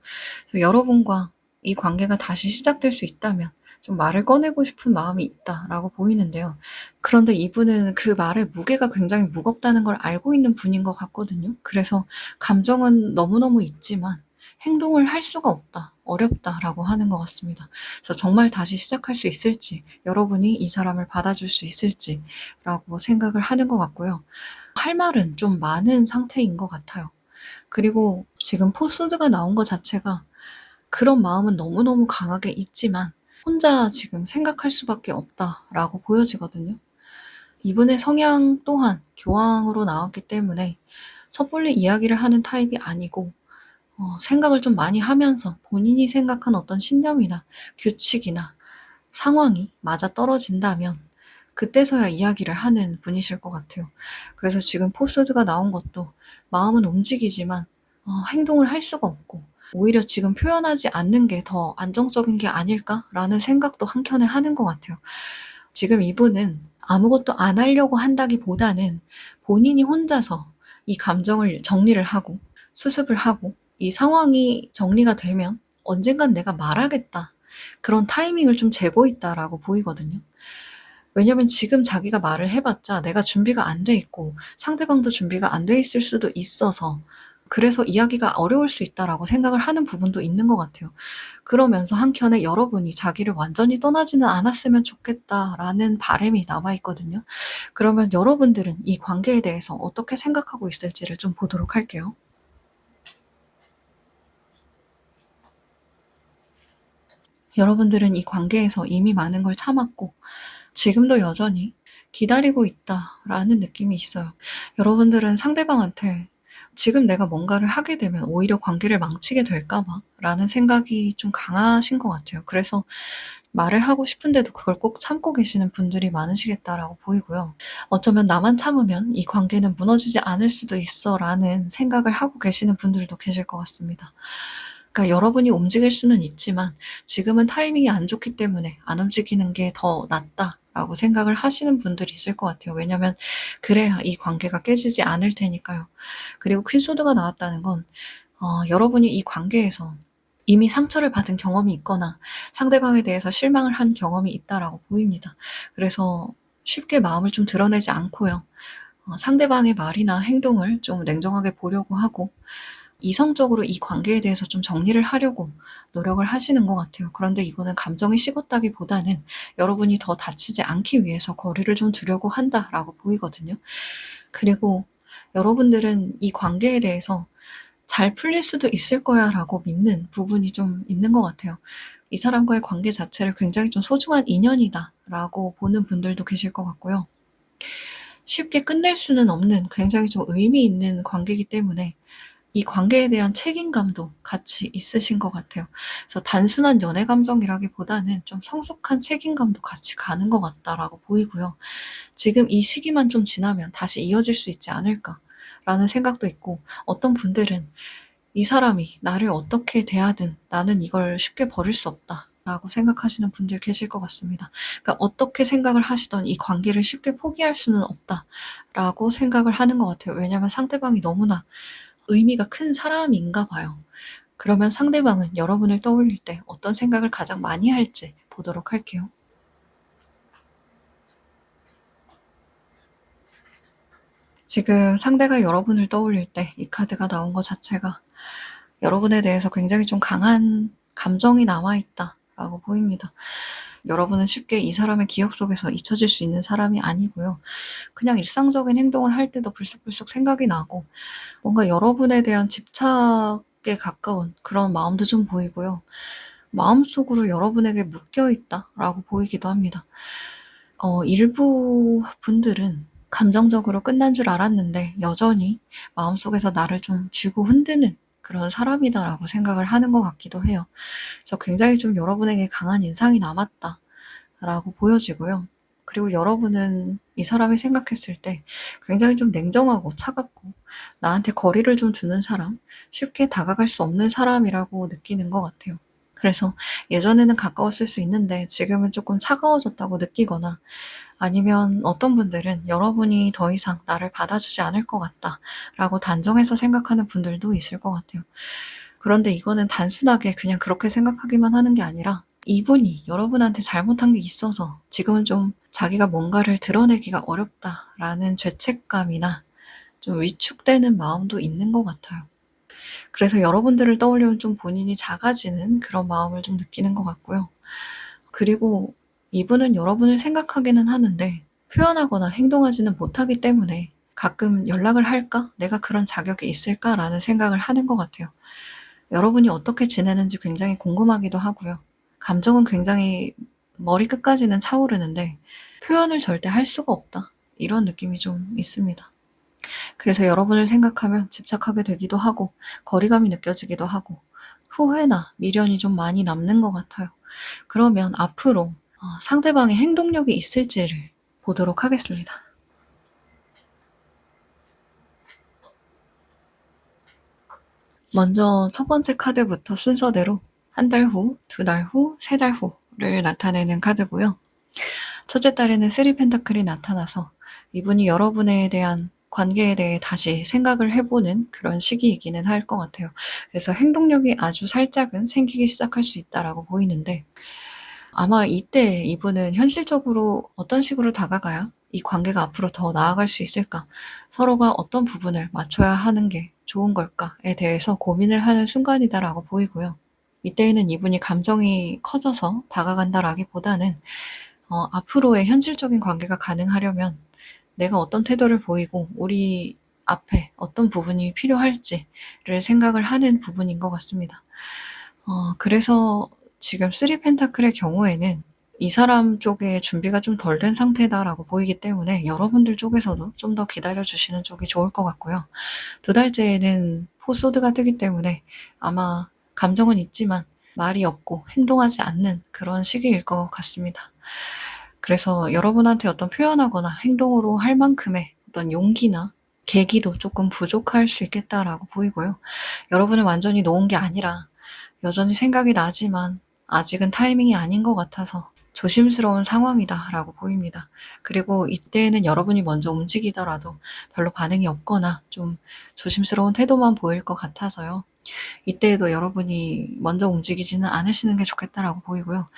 그래서 여러분과 이 관계가 다시 시작될 수 있다면 좀 말을 꺼내고 싶은 마음이 있다라고 보이는데요. 그런데 이분은 그 말의 무게가 굉장히 무겁다는 걸 알고 있는 분인 것 같거든요. 그래서 감정은 너무너무 있지만 행동을 할 수가 없다, 어렵다라고 하는 것 같습니다. 그래서 정말 다시 시작할 수 있을지, 여러분이 이 사람을 받아줄 수 있을지라고 생각을 하는 것 같고요. 할 말은 좀 많은 상태인 것 같아요. 그리고 지금 포스드가 나온 것 자체가 그런 마음은 너무너무 강하게 있지만 혼자 지금 생각할 수밖에 없다라고 보여지거든요. 이분의 성향 또한 교황으로 나왔기 때문에 섣불리 이야기를 하는 타입이 아니고 생각을 좀 많이 하면서 본인이 생각한 어떤 신념이나 규칙이나 상황이 맞아떨어진다면 그때서야 이야기를 하는 분이실 것 같아요. 그래서 지금 포스드가 나온 것도 마음은 움직이지만 행동을 할 수가 없고 오히려 지금 표현하지 않는 게 더 안정적인 게 아닐까라는 생각도 한켠에 하는 것 같아요. 지금 이분은 아무것도 안 하려고 한다기보다는 본인이 혼자서 이 감정을 정리를 하고 수습을 하고 이 상황이 정리가 되면 '언젠간 내가 말하겠다.' 그런 타이밍을 좀 재고 있다라고 보이거든요. 왜냐면 지금 자기가 말을 해 봤자 내가 준비가 안 돼 있고 상대방도 준비가 안 돼 있을 수도 있어서 그래서 '이야기가 어려울 수 있다.'라고 생각을 하는 부분도 있는 것 같아요. 그러면서 한켠에 여러분이 '자기를 완전히 떠나지는 않았으면 좋겠다.'라는 바람이 남아 있거든요. 그러면 여러분들은 이 관계에 대해서 어떻게 생각하고 있을지를 좀 보도록 할게요. 여러분들은 이 관계에서 이미 많은 걸 참았고 지금도 여전히 '기다리고 있다.'라는 느낌이 있어요. 여러분들은 상대방한테 지금 내가 뭔가를 하게 되면 오히려 관계를 망치게 될까 봐라는 생각이 좀 강하신 것 같아요. 그래서 말을 하고 싶은데도 그걸 꼭 참고 계시는 분들이 많으시겠다라고 보이고요. 어쩌면 '나만 참으면 이 관계는 무너지지 않을 수도 있어.'라는 생각을 하고 계시는 분들도 계실 것 같습니다. 그러니까 여러분이 움직일 수는 있지만 지금은 타이밍이 안 좋기 때문에 '안 움직이는 게 더 낫다.'라고 생각을 하시는 분들이 있을 것 같아요. 왜냐면 그래야 이 관계가 깨지지 않을 테니까요. 그리고 퀸소드가 나왔다는 건 여러분이 이 관계에서 이미 상처를 받은 경험이 있거나 상대방에 대해서 실망을 한 경험이 있다라고 보입니다. 그래서 쉽게 마음을 좀 드러내지 않고요. 상대방의 말이나 행동을 좀 냉정하게 보려고 하고 이성적으로 이 관계에 대해서 좀 정리를 하려고 노력을 하시는 것 같아요. 그런데 이거는 감정이 식었다기보다는 여러분이 더 다치지 않기 위해서 거리를 좀 두려고 한다라고 보이거든요. 그리고 여러분들은 이 관계에 대해서 '잘 풀릴 수도 있을 거야.'라고 믿는 부분이 좀 있는 것 같아요. 이 사람과의 관계 자체를 굉장히 좀 '소중한 인연이다.'라고 보는 분들도 계실 것 같고요. 쉽게 끝낼 수는 없는 굉장히 좀 의미 있는 관계이기 때문에 이 관계에 대한 책임감도 같이 있으신 것 같아요. 그래서 단순한 연애 감정이라기보다는 좀 성숙한 책임감도 같이 가는 것 같다라고 보이고요. 지금 이 시기만 좀 지나면 다시 이어질 수 있지 않을까라는 생각도 있고 어떤 분들은 '이 사람이 나를 어떻게 대하든 나는 이걸 쉽게 버릴 수 없다. 라고 생각하시는 분들 계실 것 같습니다. 그러니까 어떻게 생각을 하시든 '이 관계를 쉽게 포기할 수는 없다.'라고 생각을 하는 것 같아요. 왜냐하면 상대방이 너무나 의미가 큰 사람인가 봐요. 그러면 상대방은 여러분을 떠올릴 때 어떤 생각을 가장 많이 할지 보도록 할게요. 지금 상대가 여러분을 떠올릴 때 이 카드가 나온 것 자체가 여러분에 대해서 굉장히 좀 강한 감정이 남아 있다라고 보입니다. 여러분은 쉽게 이 사람의 기억 속에서 잊혀질 수 있는 사람이 아니고요. 그냥 일상적인 행동을 할 때도 불쑥불쑥 생각이 나고 뭔가 여러분에 대한 집착에 가까운 그런 마음도 좀 보이고요. 마음속으로 여러분에게 묶여 있다라고 보이기도 합니다. 일부 분들은 감정적으로 끝난 줄 알았는데 여전히 마음속에서 나를 좀 쥐고 흔드는 그런 사람이다라고 생각을 하는 것 같기도 해요. 그래서 굉장히 좀 여러분에게 강한 인상이 남았다라고 보여지고요. 그리고 여러분은 이 사람이 생각했을 때 굉장히 좀 냉정하고 차갑고 나한테 거리를 좀 두는 사람, 쉽게 다가갈 수 없는 사람이라고 느끼는 것 같아요. 그래서 예전에는 가까웠을 수 있는데 지금은 조금 차가워졌다고 느끼거나 아니면 어떤 분들은 '여러분이 더 이상 나를 받아주지 않을 것 같다.'라고 단정해서 생각하는 분들도 있을 것 같아요. 그런데 이거는 단순하게 그냥 그렇게 생각하기만 하는 게 아니라 이분이 여러분한테 잘못한 게 있어서 지금은 좀 자기가 뭔가를 드러내기가 어렵다라는 죄책감이나 좀 위축되는 마음도 있는 것 같아요. 그래서 여러분들을 떠올리면 좀 본인이 작아지는 그런 마음을 좀 느끼는 것 같고요. 그리고 이분은 여러분을 생각하기는 하는데 표현하거나 행동하지는 못하기 때문에 가끔 '연락을 할까? 내가 그런 자격이 있을까?'라는 생각을 하는 것 같아요. 여러분이 어떻게 지내는지 굉장히 궁금하기도 하고요. 감정은 굉장히 머리끝까지는 차오르는데 '표현을 절대 할 수가 없다.' 이런 느낌이 좀 있습니다. 그래서 여러분을 생각하면 집착하게 되기도 하고 거리감이 느껴지기도 하고 후회나 미련이 좀 많이 남는 것 같아요. 그러면 앞으로 상대방의 행동력이 있을지를 보도록 하겠습니다. 먼저 첫 번째 카드부터 순서대로 한 달 후, 두 달 후, 세 달 후를 나타내는 카드고요. 첫째 달에는 3 펜타클이 나타나서 이분이 여러분에 대한 관계에 대해 다시 생각을 해 보는 그런 시기이기는 할 것 같아요. 그래서 행동력이 아주 살짝은 생기기 시작할 수 있다라고 보이는데 아마 이때 이분은 현실적으로 어떤 식으로 다가가야 이 관계가 앞으로 더 나아갈 수 있을까? 서로가 어떤 부분을 맞춰야 하는 게 좋은 걸까에 대해서 고민을 하는 순간이다라고 보이고요. 이때에는 이분이 감정이 커져서 다가간다라기보다는 앞으로의 현실적인 관계가 가능하려면 내가 어떤 태도를 보이고 우리 앞에 어떤 부분이 필요할지를 생각을 하는 부분인 것 같습니다. 그래서 지금 3 펜타클의 경우에는 이 사람 쪽에 준비가 좀 덜 된 상태다라고 보이기 때문에 여러분들 쪽에서도 좀 더 기다려 주시는 쪽이 좋을 것 같고요. 두 달째에는 포소드가 뜨기 때문에 아마 감정은 있지만 말이 없고 행동하지 않는 그런 시기일 것 같습니다. 그래서 여러분한테 어떤 표현하거나 행동으로 할 만큼의 어떤 용기나 계기도 쪼끔 부족할 수 있겠다라고 보이고요. 여러분은 완전히 놓은 게 아니라 여전히 생각이 나지만 아직은 타이밍이 아닌 것 같아서 조심스러운 상황이다라고 보입니다. 그리고 이때에는 여러분이 먼저 움직이더라도 별로 반응이 없거나 좀 조심스러운 태도만 보일 것 같아서요. 이때에도 여러분이 먼저 움직이지는 않으시는 게 좋겠다라고 보이고요.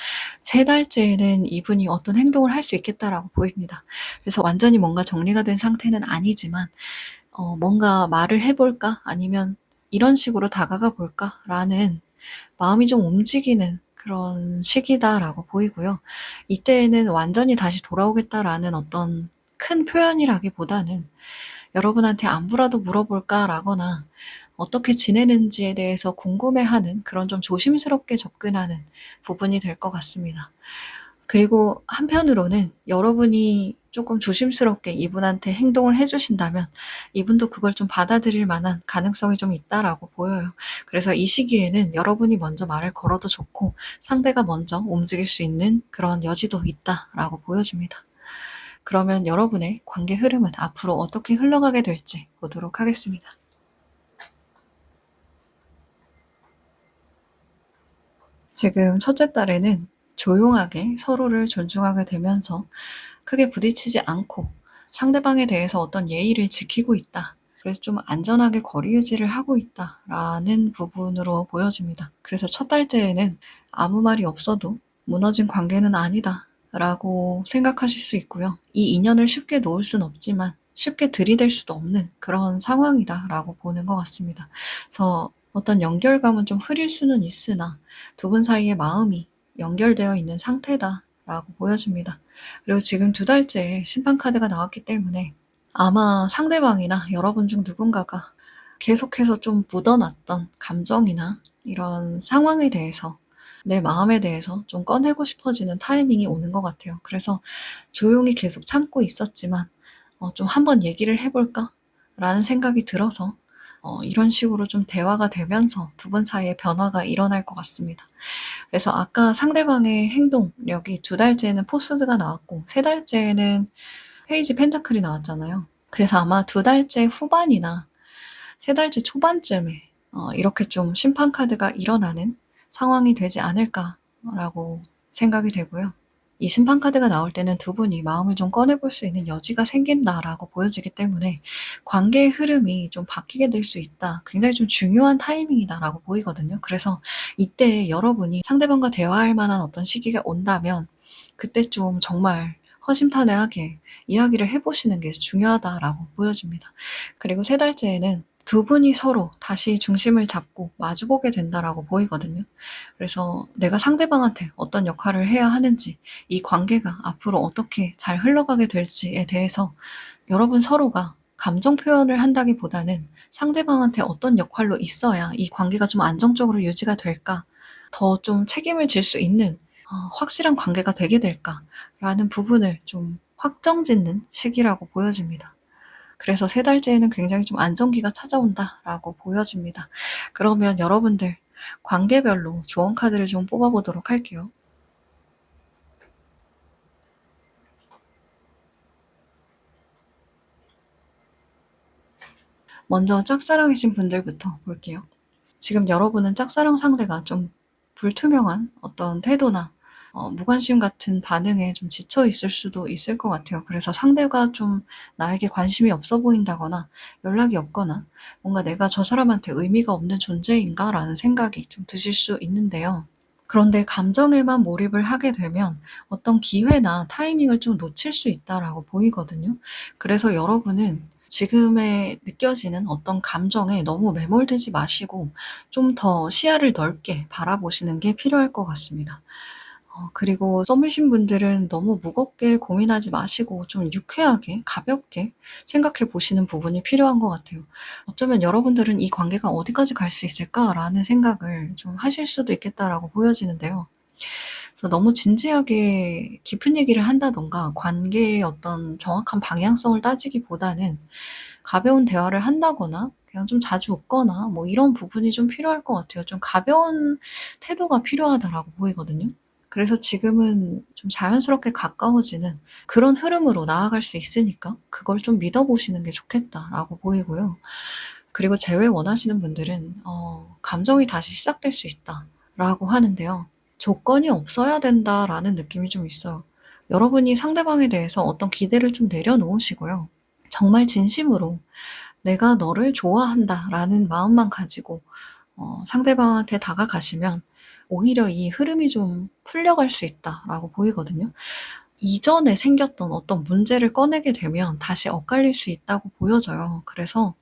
세 달째에는 이분이 어떤 행동을 할 수 있겠다라고 보입니다. 그래서 완전히 뭔가 정리가 된 상태는 아니지만 뭔가 '말을 해 볼까?' 아니면 '이런 식으로 다가가 볼까?'라는 마음이 좀 움직이는 그런 시기다라고 보이고요. 이때에는 '완전히 다시 돌아오겠다.'라는 어떤 큰 표현이라기보다는 '여러분한테 안부라도 물어볼까?'라거나 어떻게 지내는지에 대해서 궁금해하는 그런 좀 조심스럽게 접근하는 부분이 될 것 같습니다. 그리고 한편으로는 여러분이 쪼끔 조심스럽게 이분한테 행동을 해 주신다면 이분도 그걸 좀 받아들일 만한 가능성이 좀 있다라고 보여요. 그래서 이 시기에는 여러분이 먼저 말을 걸어도 좋고 상대가 먼저 움직일 수 있는 그런 여지도 있다라고 보여집니다. 그러면 여러분의 관계 흐름은 앞으로 어떻게 흘러가게 될지 보도록 하겠습니다. 지금 첫째 딸에는 조용하게 서로를 존중하게 되면서 크게 부딪히지 않고 상대방에 대해서 어떤 예의를 지키고 있다. 그래서 좀 안전하게 거리 유지를 하고 있다라는 부분으로 보여집니다. 그래서 첫 달째에는 아무 말이 없어도 무너진 관계는 아니다라고 생각하실 수 있고요. 이 인연을 쉽게 놓을 순 없지만 쉽게 들이댈 수도 없는 그런 상황이다라고 보는 것 같습니다. 그래서 어떤 연결감은 좀 흐릴 수는 있으나 두 분 사이의 마음이 연결되어 있는 상태다라고 보여집니다. 그리고 지금 두 달째에 심판 카드가 나왔기 때문에 아마 상대방이나 여러분 중 누군가가 계속해서 좀 묻어놨던 감정이나 이런 상황에 대해서 내 마음에 대해서 좀 꺼내고 싶어지는 타이밍이 오는 것 같아요. 그래서 조용히 계속 참고 있었지만 좀 '한번 얘기를 해 볼까?'라는 생각이 들어서 이런 식으로 좀 대화가 되면서 두 분 사이에 변화가 일어날 것 같습니다. 그래서 아까 상대방의 행동력이 두 달째에는 포스드가 나왔고 세 달째에는 페이지 펜타클이 나왔잖아요. 그래서 아마 두 달째 후반이나 세 달째 초반쯤에 이렇게 좀 심판 카드가 일어나는 상황이 되지 않을까라고 생각이 되고요. 이 심판 카드가 나올 때는 두 분이 마음을 좀 꺼내 볼 수 있는 여지가 생긴다라고 보여지기 때문에 '관계의 흐름이 좀 바뀌게 될 수 있다. 굉장히 좀 중요한 타이밍이다.'라고 보이거든요. 그래서 이때 여러분이 상대방과 대화할 만한 어떤 시기가 온다면 그때 좀 정말 허심탄회하게 이야기를 해 보시는 게 중요하다라고 보여집니다. 그리고 세 달째에는 두 분이 서로 다시 중심을 잡고 마주보게 된다라고 보이거든요. 그래서 내가 상대방한테 어떤 역할을 해야 하는지, 이 관계가 앞으로 어떻게 잘 흘러가게 될지에 대해서 여러분 서로가 감정 표현을 한다기보다는 상대방한테 어떤 역할로 있어야 이 관계가 좀 안정적으로 유지가 될까? 더 좀 책임을 질 수 있는 확실한 관계가 되게 될까라는 부분을 좀 확정짓는 시기라고 보여집니다. 그래서 세 달째에는 굉장히 좀 안정기가 찾아온다라고 보여집니다. 그러면 여러분들 관계별로 조언 카드를 좀 뽑아 보도록 할게요. 먼저 짝사랑이신 분들부터 볼게요. 지금 여러분은 짝사랑 상대가 좀 불투명한 어떤 태도나 무관심 같은 반응에 좀 지쳐 있을 수도 있을 것 같아요. 그래서 상대가 좀 나에게 관심이 없어 보인다거나 연락이 없거나 뭔가 '내가 저 사람한테 의미가 없는 존재인가?'라는 생각이 좀 드실 수 있는데요. 그런데 감정에만 몰입을 하게 되면 어떤 기회나 타이밍을 좀 놓칠 수 있다라고 보이거든요. 그래서 여러분은 지금에 느껴지는 어떤 감정에 너무 매몰되지 마시고 좀 더 시야를 넓게 바라보시는 게 필요할 것 같습니다. 그리고 썸이신 분들은 너무 무겁게 고민하지 마시고 좀 유쾌하게 가볍게 생각해 보시는 부분이 필요한 것 같아요. 어쩌면 여러분들은 '이 관계가 어디까지 갈 수 있을까?'라는 생각을 좀 하실 수도 있겠다라고 보여지는데요. 그래서 너무 진지하게 깊은 얘기를 한다든가 관계의 어떤 정확한 방향성을 따지기보다는 가벼운 대화를 한다거나 그냥 좀 자주 웃거나 뭐 이런 부분이 좀 필요할 것 같아요. 좀 가벼운 태도가 필요하다라고 보이거든요. 그래서 지금은 좀 자연스럽게 가까워지는 그런 흐름으로 나아갈 수 있으니까 '그걸 좀 믿어 보시는 게 좋겠다.'라고 보이고요. 그리고 재회 원하시는 분들은 "감정이 다시 시작될 수 있다."라고 하는데요. "조건이 없어야 된다."라는 느낌이 좀 있어요. 여러분이 상대방에 대해서 어떤 기대를 좀 내려놓으시고요. 정말 진심으로 '내가 너를 좋아한다.'라는 마음만 가지고 상대방한테 다가가시면 오히려 이 흐름이 좀 풀려갈 수 있다라고 보이거든요. 이전에 생겼던 어떤 문제를 꺼내게 되면 다시 엇갈릴 수 있다고 보여져요. 그래서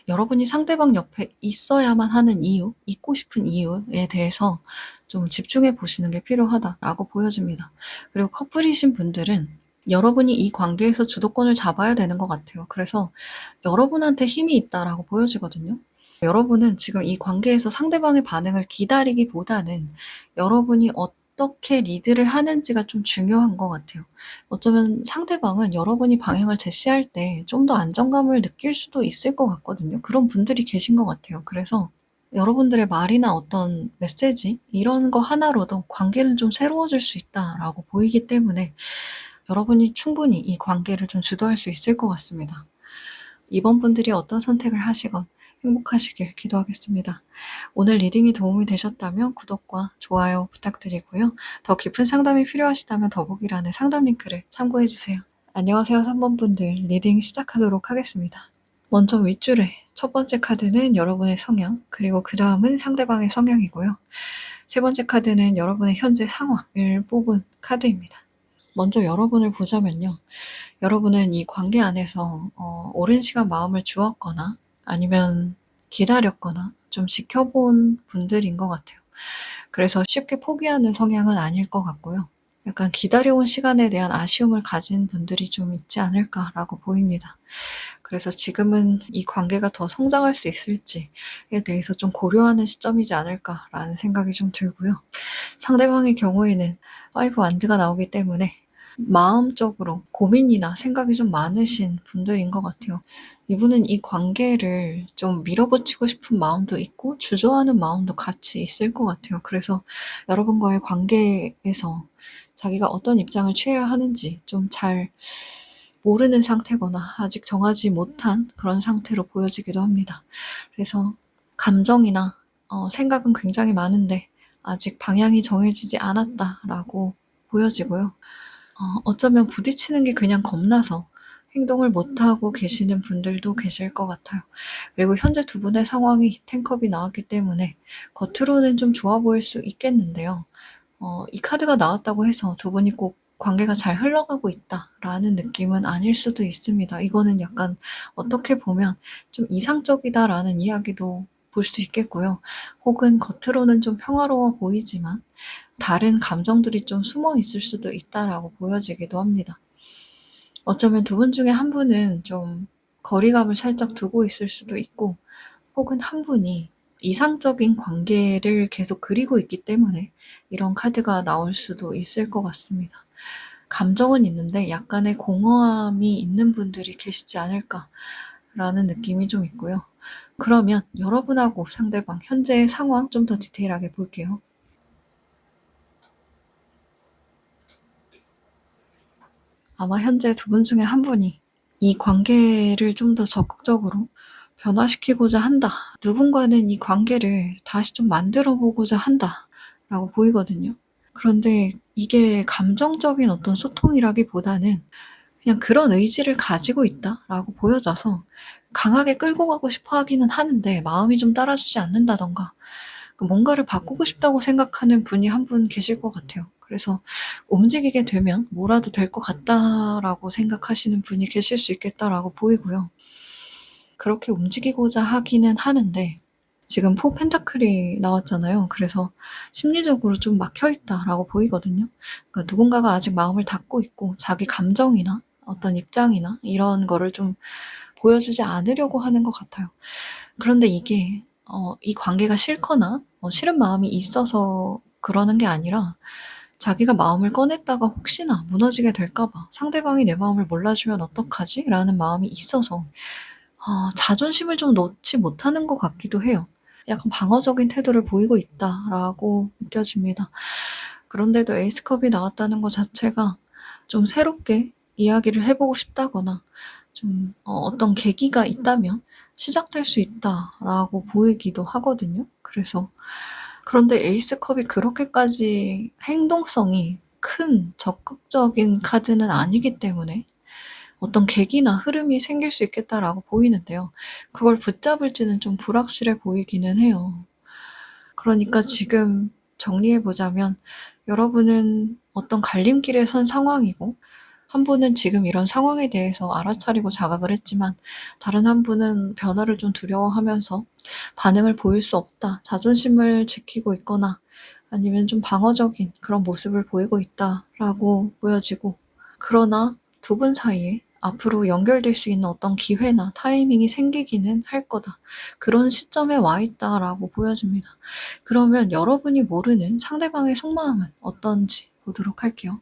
여러분이 상대방 옆에 있어야만 하는 이유, 있고 싶은 이유에 대해서 좀 집중해 보시는 게 필요하다라고 보여집니다. 그리고 커플이신 분들은 여러분이 이 관계에서 주도권을 잡아야 되는 것 같아요. 그래서 여러분한테 힘이 있다라고 보여지거든요. 여러분은 지금 이 관계에서 상대방의 반응을 기다리기보다는 여러분이 어떻게 리드를 하는지가 좀 중요한 것 같아요. 어쩌면 상대방은 여러분이 방향을 제시할 때 좀 더 안정감을 느낄 수도 있을 것 같거든요. 그런 분들이 계신 것 같아요. 그래서 여러분들의 말이나 어떤 메시지 이런 거 하나로도 관계는 좀 새로워질 수 있다라고 보이기 때문에 여러분이 충분히 이 관계를 좀 주도할 수 있을 것 같습니다. 이번 분들이 어떤 선택을 하시건 행복하시길 기도하겠습니다. 오늘 리딩이 도움이 되셨다면 구독과 좋아요 부탁드리고요. 더 깊은 상담이 필요하시다면 더보기란의 상담 링크를 참고해 주세요. 안녕하세요 3번 분들, 리딩 시작하도록 하겠습니다. 먼저 윗줄에 첫 번째 카드는 여러분의 성향, 그리고 그 다음은 상대방의 성향이고요. 세 번째 카드는 여러분의 현재 상황을 뽑은 카드입니다. 먼저 여러분을 보자면요. 여러분은 이 관계 안에서 오랜 시간 마음을 주었거나 아니면 기다렸거나 좀 지켜본 분들인 것 같아요. 그래서 쉽게 포기하는 성향은 아닐 것 같고요. 약간 기다려온 시간에 대한 아쉬움을 가진 분들이 좀 있지 않을까라고 보입니다. 그래서 지금은 이 관계가 더 성장할 수 있을지에 대해서 좀 고려하는 시점이지 않을까라는 생각이 좀 들고요. 상대방의 경우에는 5 완드가 나오기 때문에 마음적으로 고민이나 생각이 좀 많으신 분들인 것 같아요. 이분은 이 관계를 좀 밀어붙이고 싶은 마음도 있고 주저하는 마음도 같이 있을 것 같아요. 그래서 여러분과의 관계에서 자기가 어떤 입장을 취해야 하는지 좀 잘 모르는 상태거나 아직 정하지 못한 그런 상태로 보여지기도 합니다. 그래서 감정이나 생각은 굉장히 많은데 아직 방향이 정해지지 않았다라고 보여지고요. 어쩌면 부딪히는 게 그냥 겁나서 행동을 못하고 계시는 분들도 계실 것 같아요. 그리고 현재 두 분의 상황이 10컵이 나왔기 때문에 겉으로는 좀 좋아 보일 수 있겠는데요. 이 카드가 나왔다고 해서 두 분이 꼭 관계가 잘 흘러가고 있다라는 느낌은 아닐 수도 있습니다. 이거는 약간 어떻게 보면 좀 이상적이다라는 이야기도 볼 수 있겠고요. 혹은 겉으로는 좀 평화로워 보이지만 다른 감정들이 좀 숨어 있을 수도 있다라고 보여지기도 합니다. 어쩌면 두 분 중에 한 분은 좀 거리감을 살짝 두고 있을 수도 있고, 혹은 한 분이 이상적인 관계를 계속 그리고 있기 때문에 이런 카드가 나올 수도 있을 것 같습니다. 감정은 있는데 약간의 공허함이 있는 분들이 계시지 않을까라는 느낌이 좀 있고요. 그러면 여러분하고 상대방 현재의 상황 좀 더 디테일하게 볼게요. 아마 현재 두 분 중에 한 분이 이 관계를 좀 더 적극적으로 변화시키고자 한다. 누군가는 이 관계를 다시 좀 만들어 보고자 한다라고 보이거든요. 그런데 이게 감정적인 어떤 소통이라기보다는 그냥 그런 의지를 가지고 있다라고 보여져서 강하게 끌고 가고 싶어 하기는 하는데 마음이 좀 따라주지 않는다던가 뭔가를 바꾸고 싶다고 생각하는 분이 한 분 계실 것 같아요. 그래서 움직이게 되면 뭐라도 될 것 같다라고 생각하시는 분이 계실 수 있겠다라고 보이고요. 그렇게 움직이고자 하기는 하는데 지금 4 펜타클이 나왔잖아요. 그래서 심리적으로 좀 막혀 있다라고 보이거든요. 그러니까 누군가가 아직 마음을 닫고 있고 자기 감정이나 어떤 입장이나 이런 거를 좀 보여주지 않으려고 하는 것 같아요. 그런데 이게 이 관계가 싫거나 싫은 마음이 있어서 그러는 게 아니라 자기가 마음을 꺼냈다가 혹시나 무너지게 될까 봐 '상대방이 내 마음을 몰라주면 어떡하지?' 라는 마음이 있어서 자존심을 좀 놓지 못하는 것 같기도 해요. 약간 '방어적인 태도를 보이고 있다.'라고 느껴집니다. 그런데도 에이스컵이 나왔다는 것 자체가 좀 새롭게 이야기를 해 보고 싶다거나 좀 어떤 계기가 있다면 '시작될 수 있다.'라고 보이기도 하거든요. 그래서 그런데 에이스컵이 그렇게까지 행동성이 큰 적극적인 카드는 아니기 때문에 어떤 계기나 흐름이 생길 수 있겠다라고 보이는데요. 그걸 붙잡을지는 좀 불확실해 보이기는 해요. 그러니까 지금 정리해 보자면 여러분은 어떤 갈림길에 선 상황이고 한 분은 지금 이런 상황에 대해서 알아차리고 자각을 했지만 다른 한 분은 변화를 좀 두려워하면서 반응을 보일 수 없다. 자존심을 지키고 있거나 아니면 좀 방어적인 그런 모습을 보이고 있다라고 보여지고 그러나 두 분 사이에 앞으로 연결될 수 있는 어떤 기회나 타이밍이 생기기는 할 거다. 그런 시점에 와 있다라고 보여집니다. 그러면 여러분이 모르는 상대방의 속마음은 어떤지 보도록 할게요.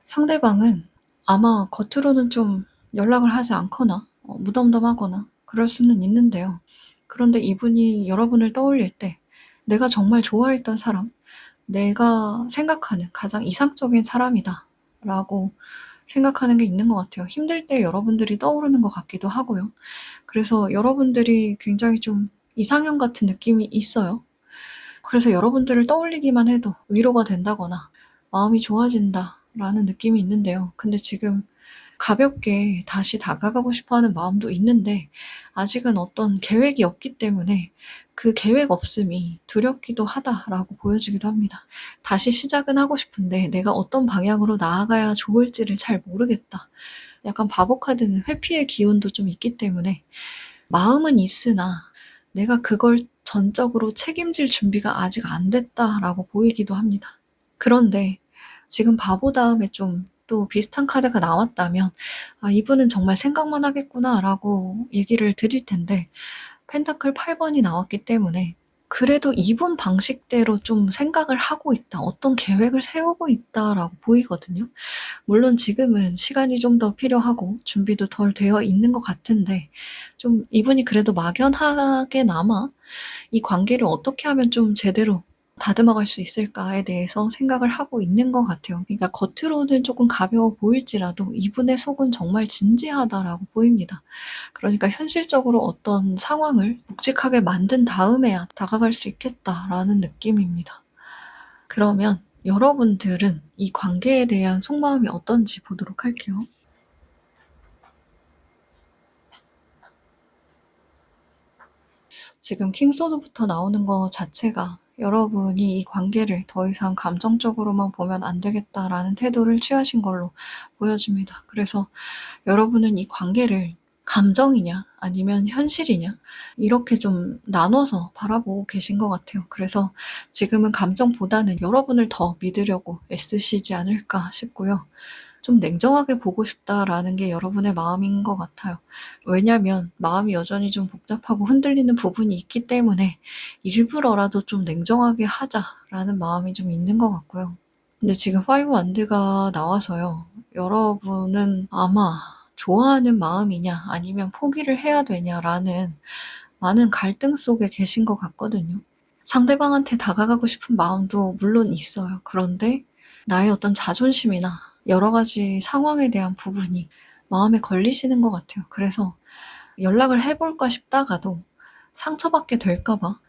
상대방은 아마 겉으로는 좀 연락을 하지 않거나 무덤덤하거나 그럴 수는 있는데요. 그런데 이분이 여러분을 떠올릴 때 내가 정말 좋아했던 사람, 내가 생각하는 가장 이상적인 사람이다라고 생각하는 게 있는 것 같아요. 힘들 때 여러분들이 떠오르는 것 같기도 하고요. 그래서 여러분들이 굉장히 좀 이상형 같은 느낌이 있어요. 그래서 여러분들을 떠올리기만 해도 위로가 된다거나 '마음이 좋아진다.'라는 느낌이 있는데요. 근데 지금 가볍게 다시 다가가고 싶어 하는 마음도 있는데 아직은 어떤 계획이 없기 때문에 그 '계획 없음이 두렵기도 하다.'라고 보여지기도 합니다. 다시 시작은 하고 싶은데 '내가 어떤 방향으로 나아가야 좋을지를 잘 모르겠다.' 약간 바보 카드는 회피의 기운도 좀 있기 때문에 마음은 있으나 '내가 그걸 전적으로 책임질 준비가 아직 안 됐다.'라고 보이기도 합니다. 그런데 지금 바보 다음에 좀 또 비슷한 카드가 나왔다면 '아 이분은 정말 생각만 하겠구나.'라고 얘기를 드릴 텐데 펜타클 8 번이 나왔기 때문에 그래도 '이분 방식대로 좀 생각을 하고 있다. 어떤 계획을 세우고 있다.'라고 보이거든요. 물론 지금은 시간이 좀 더 필요하고 준비도 덜 되어 있는 것 같은데 좀 이분이 그래도 막연하게나마 이 관계를 어떻게 하면 좀 제대로 다듬어 갈 수 있을까에 대해서 생각을 하고 있는 것 같아요. 그러니까 겉으로는 쪼끔 가벼워 보일지라도 이분의 속은 정말 진지하다라고 보입니다. 그러니까 '현실적으로 어떤 상황을 묵직하게 만든 다음에야 다가갈 수 있겠다.'라는 느낌입니다. 그러면 여러분들은 이 관계에 대한 속마음이 어떤지 보도록 할게요. 지금 킹소드부터 나오는 거 자체가 여러분이 이 관계를 '더 이상 감정적으로만 보면 안 되겠다.'라는 태도를 취하신 걸로 보여집니다. 그래서 여러분은 이 관계를 감정이냐 아니면 현실이냐 이렇게 좀 나눠서 바라보고 계신 것 같아요. 그래서 지금은 감정보다는 여러분을 더 믿으려고 애쓰시지 않을까 싶고요. 좀 '냉정하게 보고 싶다.'라는 게 여러분의 마음인 것 같아요. 왜냐면 마음이 여전히 좀 복잡하고 흔들리는 부분이 있기 때문에 '일부러라도 좀 냉정하게 하자.'라는 마음이 좀 있는 것 같고요. 근데 지금 5 원드가 나와서요. 여러분은 아마 '좋아하는 마음이냐 아니면 포기를 해야 되냐.'라는 많은 갈등 속에 계신 것 같거든요. 상대방한테 다가가고 싶은 마음도 물론 있어요. 그런데 나의 어떤 자존심이나 여러 가지 상황에 대한 부분이 마음에 걸리시는 것 같아요. 그래서 연락을 해 볼까 싶다가도 상처받게 될까 봐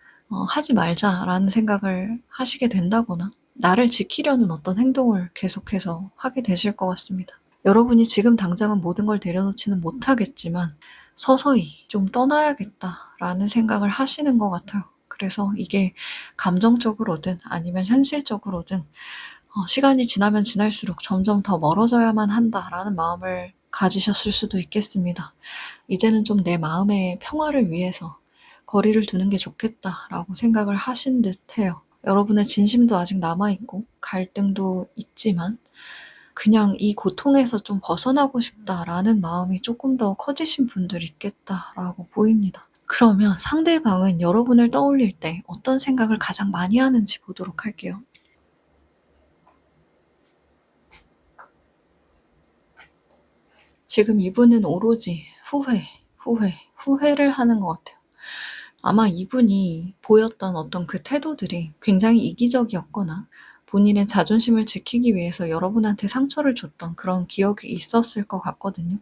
'하지 말자.'라는 생각을 하시게 된다거나 나를 지키려는 어떤 행동을 계속해서 하게 되실 것 같습니다. 여러분이 지금 당장은 모든 걸 내려놓지는 못하겠지만 '서서히 좀 떠나야겠다.'라는 생각을 하시는 것 같아요. 그래서 이게 감정적으로든 아니면 현실적으로든 시간이 지나면 지날수록 '점점 더 멀어져야만 한다.'라는 마음을 가지셨을 수도 있겠습니다. '이제는 좀 내 마음의 평화를 위해서 거리를 두는 게 좋겠다.'라고 생각을 하신 듯해요. 여러분의 진심도 아직 남아 있고 갈등도 있지만 그냥 '이 고통에서 좀 벗어나고 싶다.'라는 마음이 쪼끔 더 커지신 분들이 있겠다라고 보입니다. 그러면 상대방은 여러분을 떠올릴 때 어떤 생각을 가장 많이 하는지 보도록 할게요. 지금 이분은 오로지 후회, 후회, 후회를 하는 것 같아요. 아마 이분이 보였던 어떤 그 태도들이 굉장히 이기적이었거나 본인의 자존심을 지키기 위해서 여러분한테 상처를 줬던 그런 기억이 있었을 것 같거든요.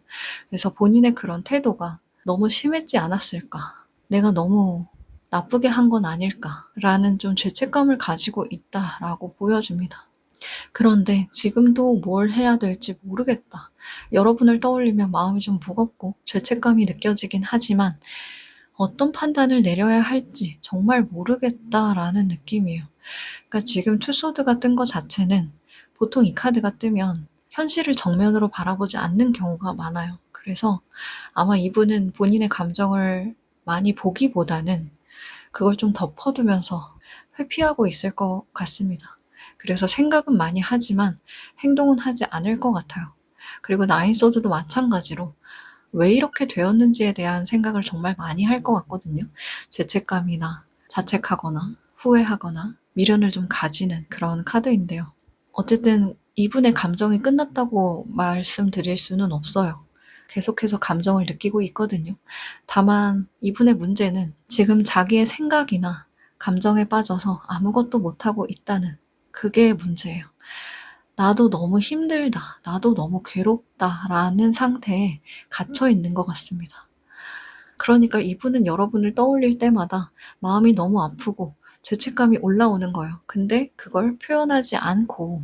그래서 본인의 그런 태도가 '너무 심했지 않았을까? 내가 너무 나쁘게 한 건 아닐까?'라는 좀 죄책감을 가지고 있다라고 보여집니다. 그런데 지금도 '뭘 해야 될지 모르겠다.' 여러분을 떠올리면 마음이 좀 무겁고 죄책감이 느껴지긴 하지만 '어떤 판단을 내려야 할지 정말 모르겠다.'라는 느낌이에요. 그러니까 지금 투소드가 뜬 거 자체는 보통 이 카드가 뜨면 현실을 정면으로 바라보지 않는 경우가 많아요. 그래서 아마 이분은 본인의 감정을 많이 보기보다는 그걸 좀 덮어두면서 회피하고 있을 것 같습니다. 그래서 생각은 많이 하지만 행동은 하지 않을 것 같아요. 그리고 나인 소드도 마찬가지로 왜 이렇게 되었는지에 대한 생각을 정말 많이 할 것 같거든요. 죄책감이나 자책하거나 후회하거나 미련을 좀 가지는 그런 카드인데요. 어쨌든 이분의 감정이 끝났다고 말씀드릴 수는 없어요. 계속해서 감정을 느끼고 있거든요. 다만 이분의 문제는 지금 자기의 생각이나 감정에 빠져서 아무것도 못하고 있다는 그게 문제예요. 나도 너무 힘들다. 나도 너무 괴롭다라는 상태에 갇혀 있는 것 같습니다. 그러니까 이분은 여러분을 떠올릴 때마다 마음이 너무 아프고 죄책감이 올라오는 거예요. 근데 그걸 표현하지 않고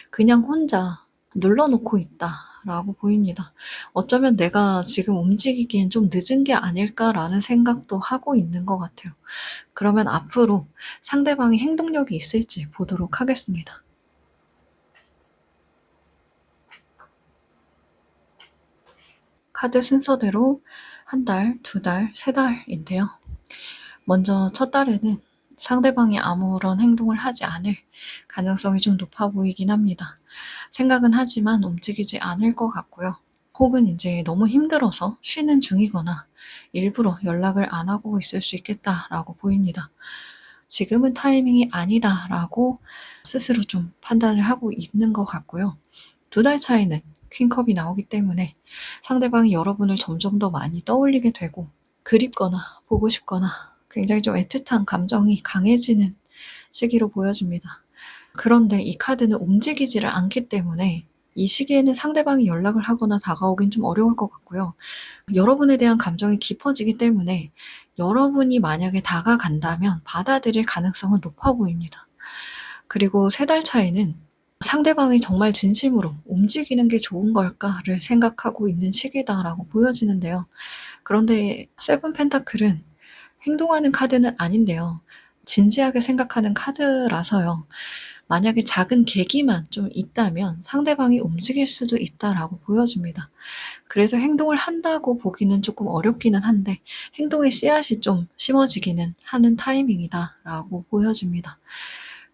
그냥 혼자 눌러놓고 있다라고 보입니다. 어쩌면 '내가 지금 움직이기엔 좀 늦은 게 아닐까.'라는 생각도 하고 있는 것 같아요. 그러면 앞으로 상대방이 행동력이 있을지 보도록 하겠습니다. 카드 순서대로 한 달, 두 달, 세 달인데요. 먼저 첫 달에는 상대방이 아무런 행동을 하지 않을 가능성이 좀 높아 보이긴 합니다. 생각은 하지만 움직이지 않을 것 같고요. 혹은 이제 너무 힘들어서 쉬는 중이거나 일부러 연락을 안 하고 있을 수 있겠다라고 보입니다. 지금은 타이밍이 아니다라고 스스로 좀 판단을 하고 있는 것 같고요. 두 달 차이는 퀸컵이 나오기 때문에 상대방이 여러분을 점점 더 많이 떠올리게 되고 그립거나 보고 싶거나 굉장히 좀 애틋한 감정이 강해지는 시기로 보여집니다. 그런데 이 카드는 움직이지를 않기 때문에 이 시기에는 상대방이 연락을 하거나 다가오긴 좀 어려울 것 같고요. 여러분에 대한 감정이 깊어지기 때문에 여러분이 만약에 다가간다면 받아들일 가능성은 높아 보입니다. 그리고 세 달 차에는 상대방이 정말 진심으로 '움직이는 게 좋은 걸까?'를 생각하고 있는 시기다라고 보여지는데요. 그런데 세븐 펜타클은 행동하는 카드는 아닌데요. 진지하게 생각하는 카드라서요. 만약에 작은 계기만 좀 있다면 상대방이 움직일 수도 있다라고 보여집니다. 그래서 행동을 한다고 보기는 조금 어렵기는 한데 행동의 씨앗이 좀 심어지기는 하는 타이밍이다라고 보여집니다.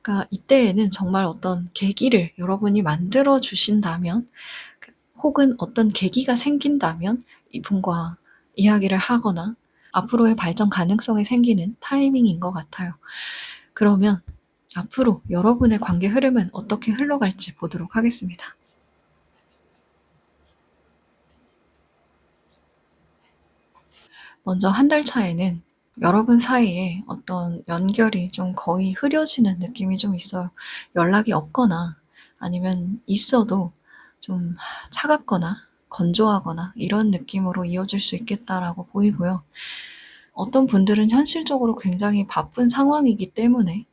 그러니까 이때에는 정말 어떤 계기를 여러분이 만들어 주신다면 혹은 어떤 계기가 생긴다면 이분과 이야기를 하거나 앞으로의 발전 가능성이 생기는 타이밍인 것 같아요. 그러면 앞으로 여러분의 관계 흐름은 어떻게 흘러갈지 보도록 하겠습니다. 먼저 한 달 차에는 여러분 사이에 어떤 연결이 좀 거의 흐려지는 느낌이 좀 있어요. 연락이 없거나 아니면 있어도 좀 차갑거나 건조하거나 이런 느낌으로 이어질 수 있겠다라고 보이고요. 어떤 분들은 현실적으로 굉장히 바쁜 상황이기 때문에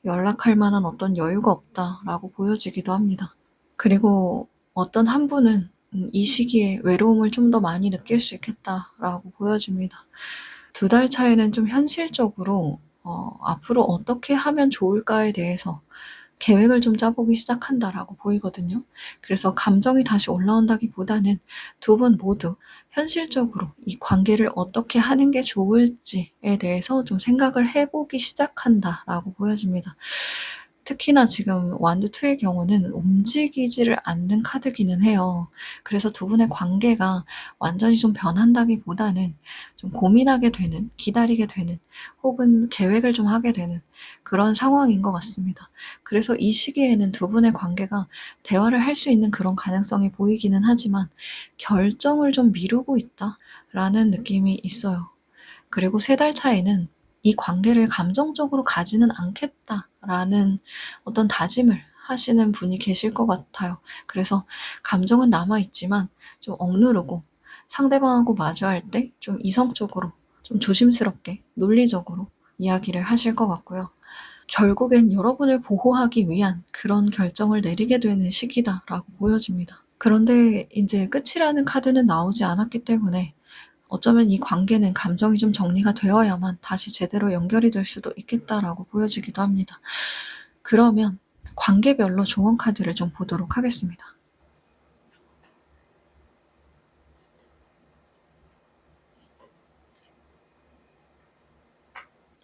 연락할 만한 어떤 여유가 없다라고 보여지기도 합니다. 그리고 어떤 한 분은 이 시기에 외로움을 좀 더 많이 느낄 수 있겠다라고 보여집니다. 두 달 차에는 좀 현실적으로 앞으로 어떻게 하면 좋을까에 대해서 계획을 좀 짜보기 시작한다라고 보이거든요. 그래서 감정이 다시 올라온다기보다는 두 분 모두 현실적으로 이 관계를 어떻게 하는 게 좋을지에 대해서 좀 생각을 해보기 시작한다라고 보여집니다. 특히나 지금 완드 2의 경우는 움직이지를 않는 카드기는 해요. 그래서 두 분의 관계가 완전히 좀 변한다기보다는 좀 고민하게 되는, 기다리게 되는, 혹은 계획을 좀 하게 되는 그런 상황인 것 같습니다. 그래서 이 시기에는 두 분의 관계가 대화를 할 수 있는 그런 가능성이 보이기는 하지만 결정을 좀 미루고 있다라는 느낌이 있어요. 그리고 세 달 차에는 이 관계를 감정적으로 가지는 않겠다라는 어떤 다짐을 하시는 분이 계실 것 같아요. 그래서 감정은 남아있지만 좀 억누르고 상대방하고 마주할 때 좀 이성적으로, 좀 조심스럽게, 논리적으로 이야기를 하실 것 같고요. 결국엔 여러분을 보호하기 위한 그런 결정을 내리게 되는 시기다라고 보여집니다. 그런데 이제 끝이라는 카드는 나오지 않았기 때문에 어쩌면 이 관계는 감정이 좀 정리가 되어야만 다시 제대로 연결이 될 수도 있겠다라고 보여지기도 합니다. 그러면 관계별로 조언 카드를 좀 보도록 하겠습니다.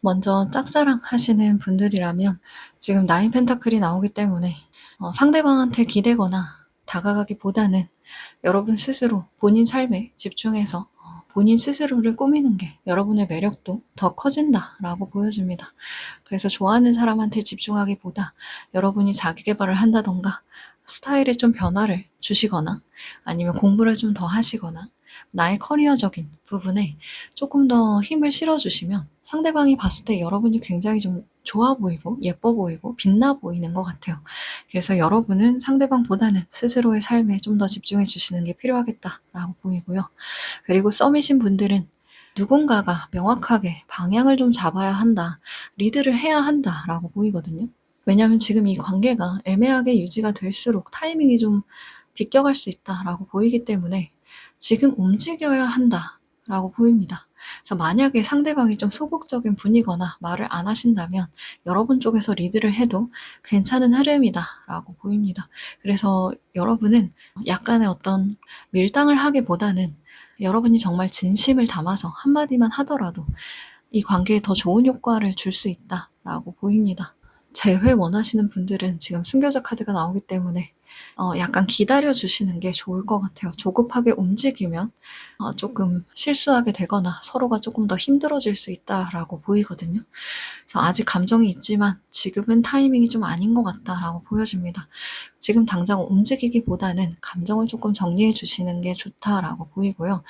먼저 짝사랑 하시는 분들이라면 지금 나인 펜타클이 나오기 때문에 상대방한테 기대거나 다가가기보다는 여러분 스스로 본인 삶에 집중해서 본인 스스로를 꾸미는 게 여러분의 매력도 더 커진다라고 보여집니다. 그래서 좋아하는 사람한테 집중하기보다 여러분이 자기 계발을 한다던가 스타일에 좀 변화를 주시거나 아니면 공부를 좀 더 하시거나 나의 커리어적인 부분에 조금 더 힘을 실어주시면 상대방이 봤을 때 여러분이 굉장히 좀 좋아 보이고 예뻐 보이고 빛나 보이는 것 같아요. 그래서 여러분은 상대방보다는 스스로의 삶에 좀 더 집중해 주시는 게 필요하겠다라고 보이고요. 그리고 썸이신 분들은 누군가가 명확하게 방향을 좀 잡아야 한다, 리드를 해야 한다라고 보이거든요. 왜냐하면 지금 이 관계가 애매하게 유지가 될수록 타이밍이 좀 비껴갈 수 있다라고 보이기 때문에 지금 움직여야 한다라고 보입니다. 그래서 만약에 상대방이 좀 소극적인 분이거나 말을 안 하신다면 여러분 쪽에서 리드를 해도 괜찮은 흐름이다라고 보입니다. 그래서 여러분은 약간의 어떤 밀당을 하기보다는 여러분이 정말 진심을 담아서 한마디만 하더라도 이 관계에 더 좋은 효과를 줄 수 있다라고 보입니다. 재회 원하시는 분들은 지금 순교자 카드가 나오기 때문에 약간 기다려 주시는 게 좋을 것 같아요. 조급하게 움직이면 조금 실수하게 되거나 서로가 조금 더 힘들어질 수 있다라고 보이거든요. 그래서 아직 감정이 있지만 지금은 타이밍이 좀 아닌 것 같다라고 보여집니다. 지금 당장 움직이기보다는 감정을 조금 정리해 주시는 게 좋다라고 보이고요.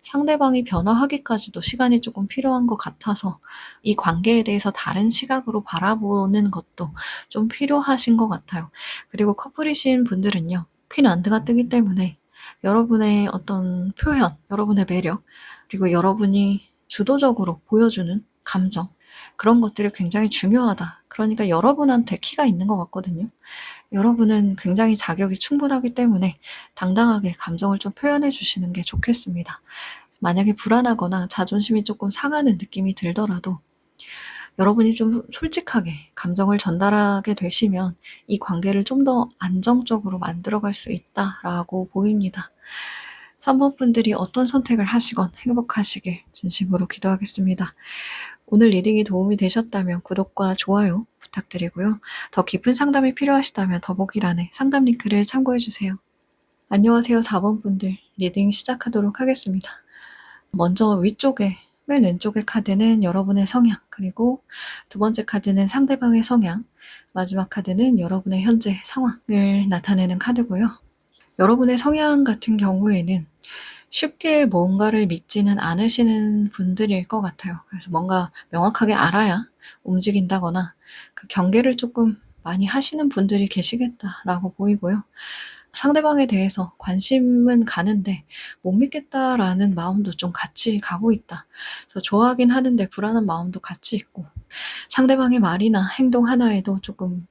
상대방이 변화하기까지도 시간이 조금 필요한 것 같아서 이 관계에 대해서 다른 시각으로 바라보는 것도 좀 필요하신 것 같아요. 그리고 커플이신 분들은요. 퀸 원드가 뜨기 때문에 여러분의 어떤 표현, 여러분의 매력, 그리고 여러분이 주도적으로 보여주는 감정, 그런 것들이 굉장히 중요하다. 그러니까 여러분한테 키가 있는 것 같거든요. 여러분은 굉장히 자격이 충분하기 때문에 당당하게 감정을 좀 표현해 주시는 게 좋겠습니다. 만약에 불안하거나 자존심이 조금 상하는 느낌이 들더라도 여러분이 좀 솔직하게 감정을 전달하게 되시면 이 관계를 좀 더 안정적으로 만들어갈 수 있다라고 보입니다. 3번 분들이 어떤 선택을 하시건 행복하시길 진심으로 기도하겠습니다. 오늘 리딩이 도움이 되셨다면 구독과 좋아요 부탁드리고요. 더 깊은 상담이 필요하시다면 더보기란에 상담 링크를 참고해 주세요. 안녕하세요 4번 분들 리딩 시작하도록 하겠습니다. 먼저 위쪽에 맨 왼쪽의 카드는 여러분의 성향, 그리고 두 번째 카드는 상대방의 성향, 마지막 카드는 여러분의 현재 상황을 나타내는 카드고요. 여러분의 성향 같은 경우에는 쉽게 뭔가를 믿지는 않으시는 분들일 것 같아요. 그래서 뭔가 명확하게 알아야 움직인다거나 그 경계를 조금 많이 하시는 분들이 계시겠다라고 보이고요. 상대방에 대해서 관심은 가는데 못 믿겠다라는 마음도 좀 같이 가고 있다. 그래서 좋아하긴 하는데 불안한 마음도 같이 있고 상대방의 말이나 행동 하나에도 조금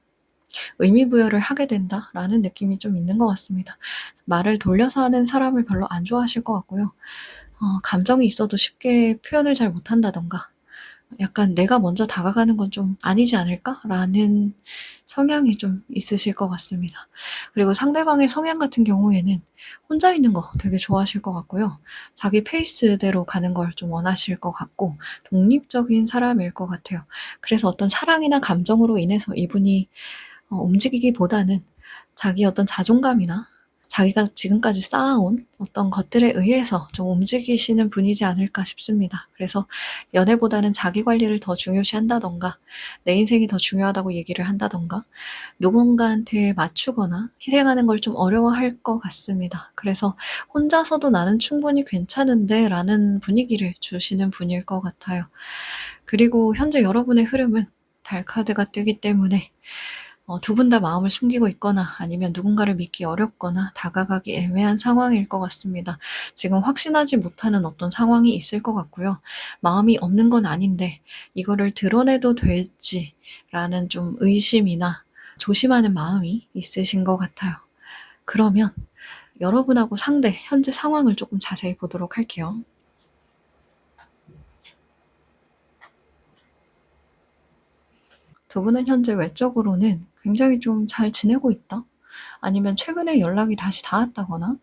의미부여를 하게 된다라는 느낌이 좀 있는 것 같습니다. 말을 돌려서 하는 사람을 별로 안 좋아하실 것 같고요. 감정이 있어도 쉽게 표현을 잘 못한다던가 약간 '내가 먼저 다가가는 건 좀 아니지 않을까?'라는 성향이 좀 있으실 것 같습니다. 그리고 상대방의 성향 같은 경우에는 혼자 있는 거 되게 좋아하실 것 같고요. 자기 페이스대로 가는 걸 좀 원하실 것 같고 독립적인 사람일 것 같아요. 그래서 어떤 사랑이나 감정으로 인해서 이분이 움직이기보다는 자기 어떤 자존감이나 자기가 지금까지 쌓아온 어떤 것들에 의해서 좀 움직이시는 분이지 않을까 싶습니다. 그래서 연애보다는 자기 관리를 더 중요시한다던가 내 인생이 더 중요하다고 얘기를 한다던가 누군가한테 맞추거나 희생하는 걸 좀 어려워할 것 같습니다. 그래서 혼자서도 나는 충분히 괜찮은데 라는 분위기를 주시는 분일 것 같아요. 그리고 현재 여러분의 흐름은 달 카드가 뜨기 때문에 두 분 다 마음을 숨기고 있거나 아니면 누군가를 믿기 어렵거나 다가가기 애매한 상황일 것 같습니다. 지금 확신하지 못하는 어떤 상황이 있을 것 같고요. 마음이 없는 건 아닌데 이거를 드러내도 될지라는 좀 의심이나 조심하는 마음이 있으신 것 같아요. 그러면 여러분하고 상대 현재 상황을 조금 자세히 보도록 할게요. 두 분은 현재 외적으로는 굉장히 좀 잘 지내고 있다. 아니면 최근에 연락이 다시 닿았다거나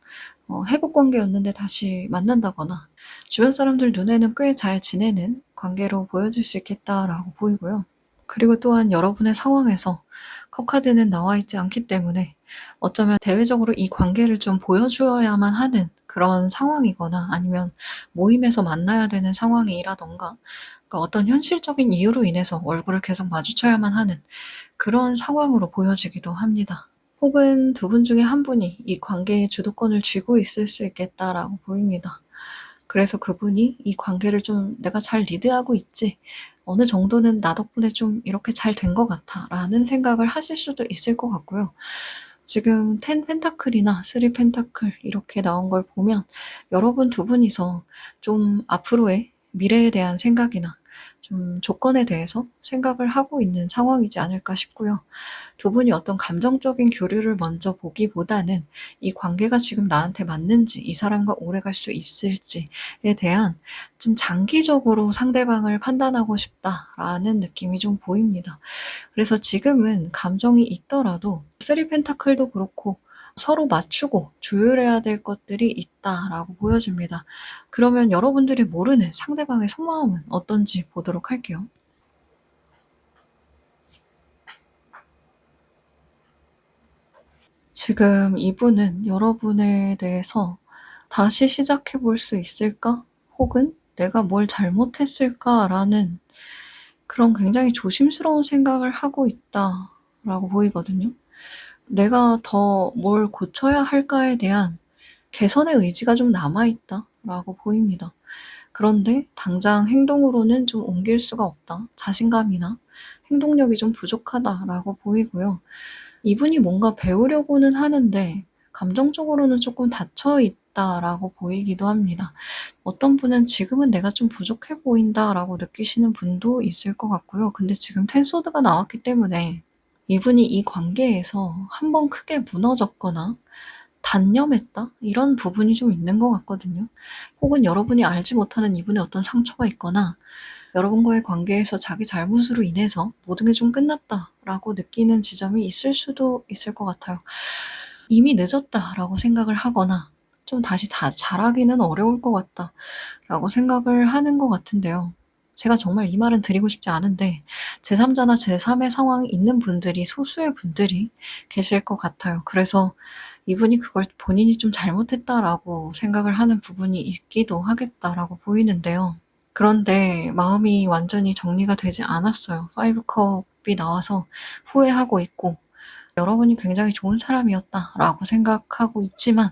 회복 관계였는데 다시 만난다거나 주변 사람들 눈에는 꽤 잘 지내는 관계로 보여질 수 있겠다라고 보이고요. 그리고 또한 여러분의 상황에서 컵 카드는 나와 있지 않기 때문에 어쩌면 대외적으로 이 관계를 좀 보여주어야만 하는 그런 상황이거나 아니면 모임에서 만나야 되는 상황이라던가 그러니까 어떤 현실적인 이유로 인해서 얼굴을 계속 마주쳐야만 하는 그런 상황으로 보여지기도 합니다. 혹은 두 분 중에 한 분이 이 관계의 주도권을 쥐고 있을 수 있겠다라고 보입니다. 그래서 그분이 '이 관계를 좀 내가 잘 리드하고 있지. 어느 정도는 나 덕분에 좀 이렇게 잘 된 것 같아.'라는 생각을 하실 수도 있을 것 같고요. 지금 10 펜타클이나 3 펜타클 이렇게 나온 걸 보면 여러분 두 분이서 좀 앞으로의 미래에 대한 생각이나 좀 조건에 대해서 생각을 하고 있는 상황이지 않을까 싶고요. 두 분이 어떤 감정적인 교류를 먼저 보기보다는 이 관계가 지금 나한테 맞는지, 이 사람과 오래 갈 수 있을지에 대한 좀 장기적으로 상대방을 판단하고 싶다라는 느낌이 좀 보입니다. 그래서 지금은 감정이 있더라도 3 펜타클도 그렇고 서로 맞추고 조율해야 될 것들이 있다라고 보여집니다. 그러면 여러분들이 모르는 상대방의 속마음은 어떤지 보도록 할게요. 지금 이분은 여러분에 대해서 '다시 시작해 볼 수 있을까?' 혹은 '내가 뭘 잘못했을까?'라는 그런 굉장히 조심스러운 생각을 하고 있다라고 보이거든요. '내가 더 뭘 고쳐야 할까?'에 대한 개선의 의지가 좀 남아 있다라고 보입니다. 그런데 당장 행동으로는 좀 옮길 수가 없다. 자신감이나 행동력이 좀 부족하다라고 보이고요. 이분이 뭔가 배우려고는 하는데 감정적으로는 조금 닫혀 있다라고 보이기도 합니다. 어떤 분은 '지금은 내가 좀 부족해 보인다.'라고 느끼시는 분도 있을 것 같고요. 근데 지금 텐 소드가 나왔기 때문에 이분이 이 관계에서 한번 크게 무너졌거나 단념했다? 이런 부분이 좀 있는 것 같거든요. 혹은 여러분이 알지 못하는 이분의 어떤 상처가 있거나 여러분과의 관계에서 자기 잘못으로 인해서 '모든 게 좀 끝났다.'라고 느끼는 지점이 있을 수도 있을 것 같아요. '이미 늦었다.'라고 생각을 하거나 좀 '다시 다 잘하기는 어려울 것 같다.'라고 생각을 하는 것 같은데요. 제가 정말 이 말은 드리고 싶지 않은데 제3 자나 제3의 상황이 있는 분들이 소수의 분들이 계실 것 같아요. 그래서 이분이 그걸 본인이 좀 '잘못했다.'라고 생각을 하는 부분이 있기도 하겠다라고 보이는데요. 그런데 마음이 완전히 정리가 되지 않았어요. 5 컵이 나와서 후회하고 있고 '여러분이 굉장히 좋은 사람이었다.'라고 생각하고 있지만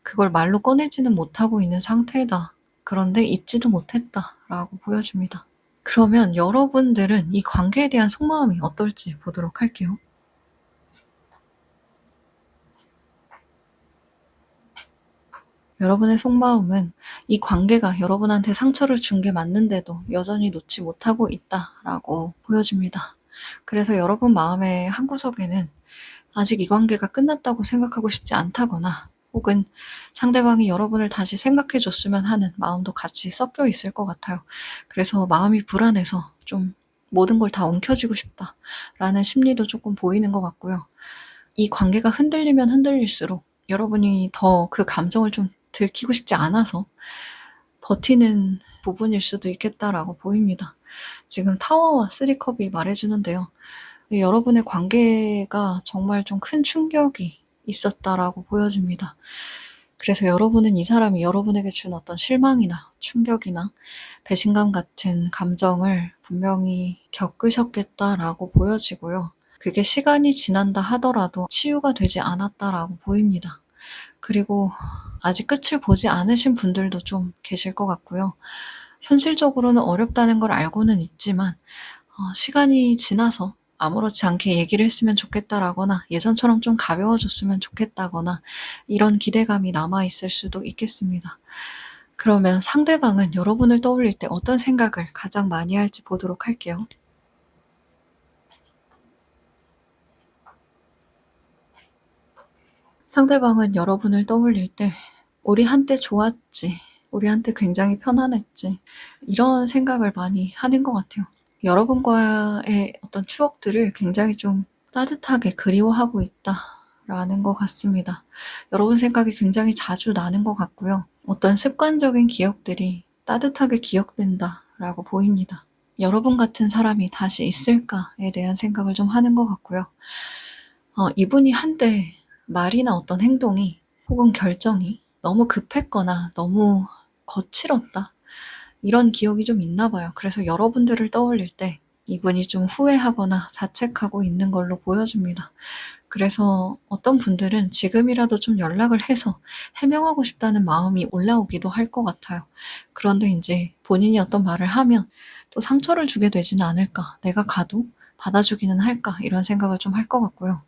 그걸 말로 꺼내지는 못하고 있는 상태다. 그런데 '잊지도 못했다.'라고 보여집니다. 그러면 여러분들은 이 관계에 대한 속마음이 어떨지 보도록 할게요. 여러분의 속마음은 '이 관계가 여러분한테 상처를 준 게 맞는데도 여전히 놓지 못하고 있다.'라고 보여집니다. 그래서 여러분 마음의 한구석에는 아직 이 관계가 끝났다고 생각하고 싶지 않다거나 혹은 상대방이 여러분을 다시 생각해 줬으면 하는 마음도 같이 섞여 있을 것 같아요. 그래서 마음이 불안해서 좀 '모든 걸 다 움켜쥐고 싶다.'라는 심리도 쪼끔 보이는 것 같고요. 이 관계가 흔들리면 흔들릴수록 여러분이 더 그 감정을 좀 들키고 싶지 않아서 버티는 부분일 수도 있겠다라고 보입니다. 지금 타워와 3 컵이 말해 주는데요. 여러분의 관계가 정말 좀 큰 충격이 있었다라고 보여집니다. 그래서 여러분은 이 사람이 여러분에게 준 어떤 실망이나 충격이나 배신감 같은 감정을 분명히 겪으셨겠다라고 보여지고요. 그게 시간이 지난다 하더라도 치유가 되지 않았다라고 보입니다. 그리고 아직 끝을 보지 않으신 분들도 좀 계실 것 같고요. 현실적으로는 어렵다는 걸 알고는 있지만 시간이 지나서 아무렇지 않게 얘기를 했으면 좋겠다라거나 예전처럼 좀 가벼워졌으면 좋겠다거나 이런 기대감이 남아 있을 수도 있겠습니다. 그러면 상대방은 여러분을 떠올릴 때 어떤 생각을 가장 많이 할지 보도록 할게요. 상대방은 여러분을 떠올릴 때 '우리 한때 좋았지. 우리 한때 굉장히 편안했지.' 이런 생각을 많이 하는 것 같아요. 여러분과의 어떤 추억들을 굉장히 좀 따뜻하게 그리워하고 있다라는 것 같습니다. 여러분 생각이 굉장히 자주 나는 것 같고요. 어떤 습관적인 기억들이 따뜻하게 기억된다라고 보입니다. '여러분 같은 사람이 다시 있을까?'에 대한 생각을 좀 하는 것 같고요. 이분이 한때 말이나 어떤 행동이 혹은 결정이 너무 급했거나 너무 거칠었다. 이런 기억이 좀 있나 봐요. 그래서 여러분들을 떠올릴 때 이분이 좀 후회하거나 자책하고 있는 걸로 보여집니다. 그래서 어떤 분들은 지금이라도 좀 연락을 해서 해명하고 싶다는 마음이 올라오기도 할 것 같아요. 그런데 인제 본인이 어떤 말을 하면 또 '상처를 주게 되지는 않을까? 내가 가도 받아주기는 할까?' 이런 생각을 좀 할 것 같고요.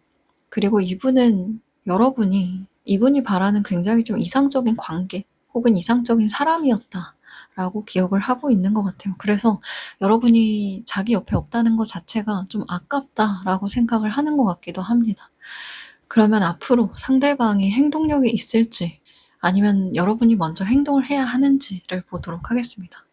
그리고 이분은 여러분이 이분이 바라는 굉장히 좀 이상적인 관계 혹은 이상적인 사람이었다라고 기억을 하고 있는 것 같아요. 그래서 여러분이 자기 옆에 없다는 것 자체가 좀 아깝다라고 생각을 하는 것 같기도 합니다. 그러면 앞으로 상대방이 행동력이 있을지 아니면 여러분이 먼저 행동을 해야 하는지를 보도록 하겠습니다.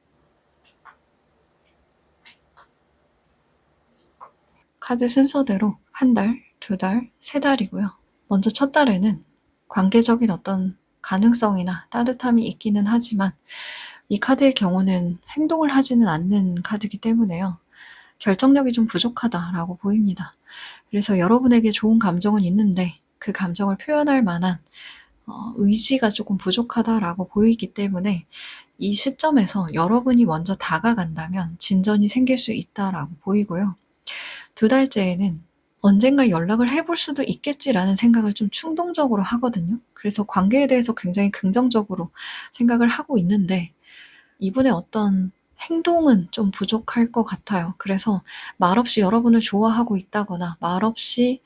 카드 순서대로 한 달, 두 달, 세 달이고요. 먼저 첫 달에는 관계적인 어떤 가능성이나 따뜻함이 있기는 하지만 이 카드의 경우는 행동을 하지는 않는 카드이기 때문에요. '결정력이 좀 부족하다.'라고 보입니다. 그래서 여러분에게 좋은 감정은 있는데 그 감정을 표현할 만한 '의지가 쪼끔 부족하다.'라고 보이기 때문에 이 시점에서 여러분이 먼저 다가간다면 '진전이 생길 수 있다.'라고 보이고요. 두 달째에는 '언젠가 연락을 해볼 수도 있겠지.'라는 생각을 좀 충동적으로 하거든요. 그래서 관계에 대해서 굉장히 긍정적으로 생각을 하고 있는데 이분의 어떤 행동은 좀 부족할 것 같아요. 그래서 말없이 여러분을 좋아하고 있다거나 말없이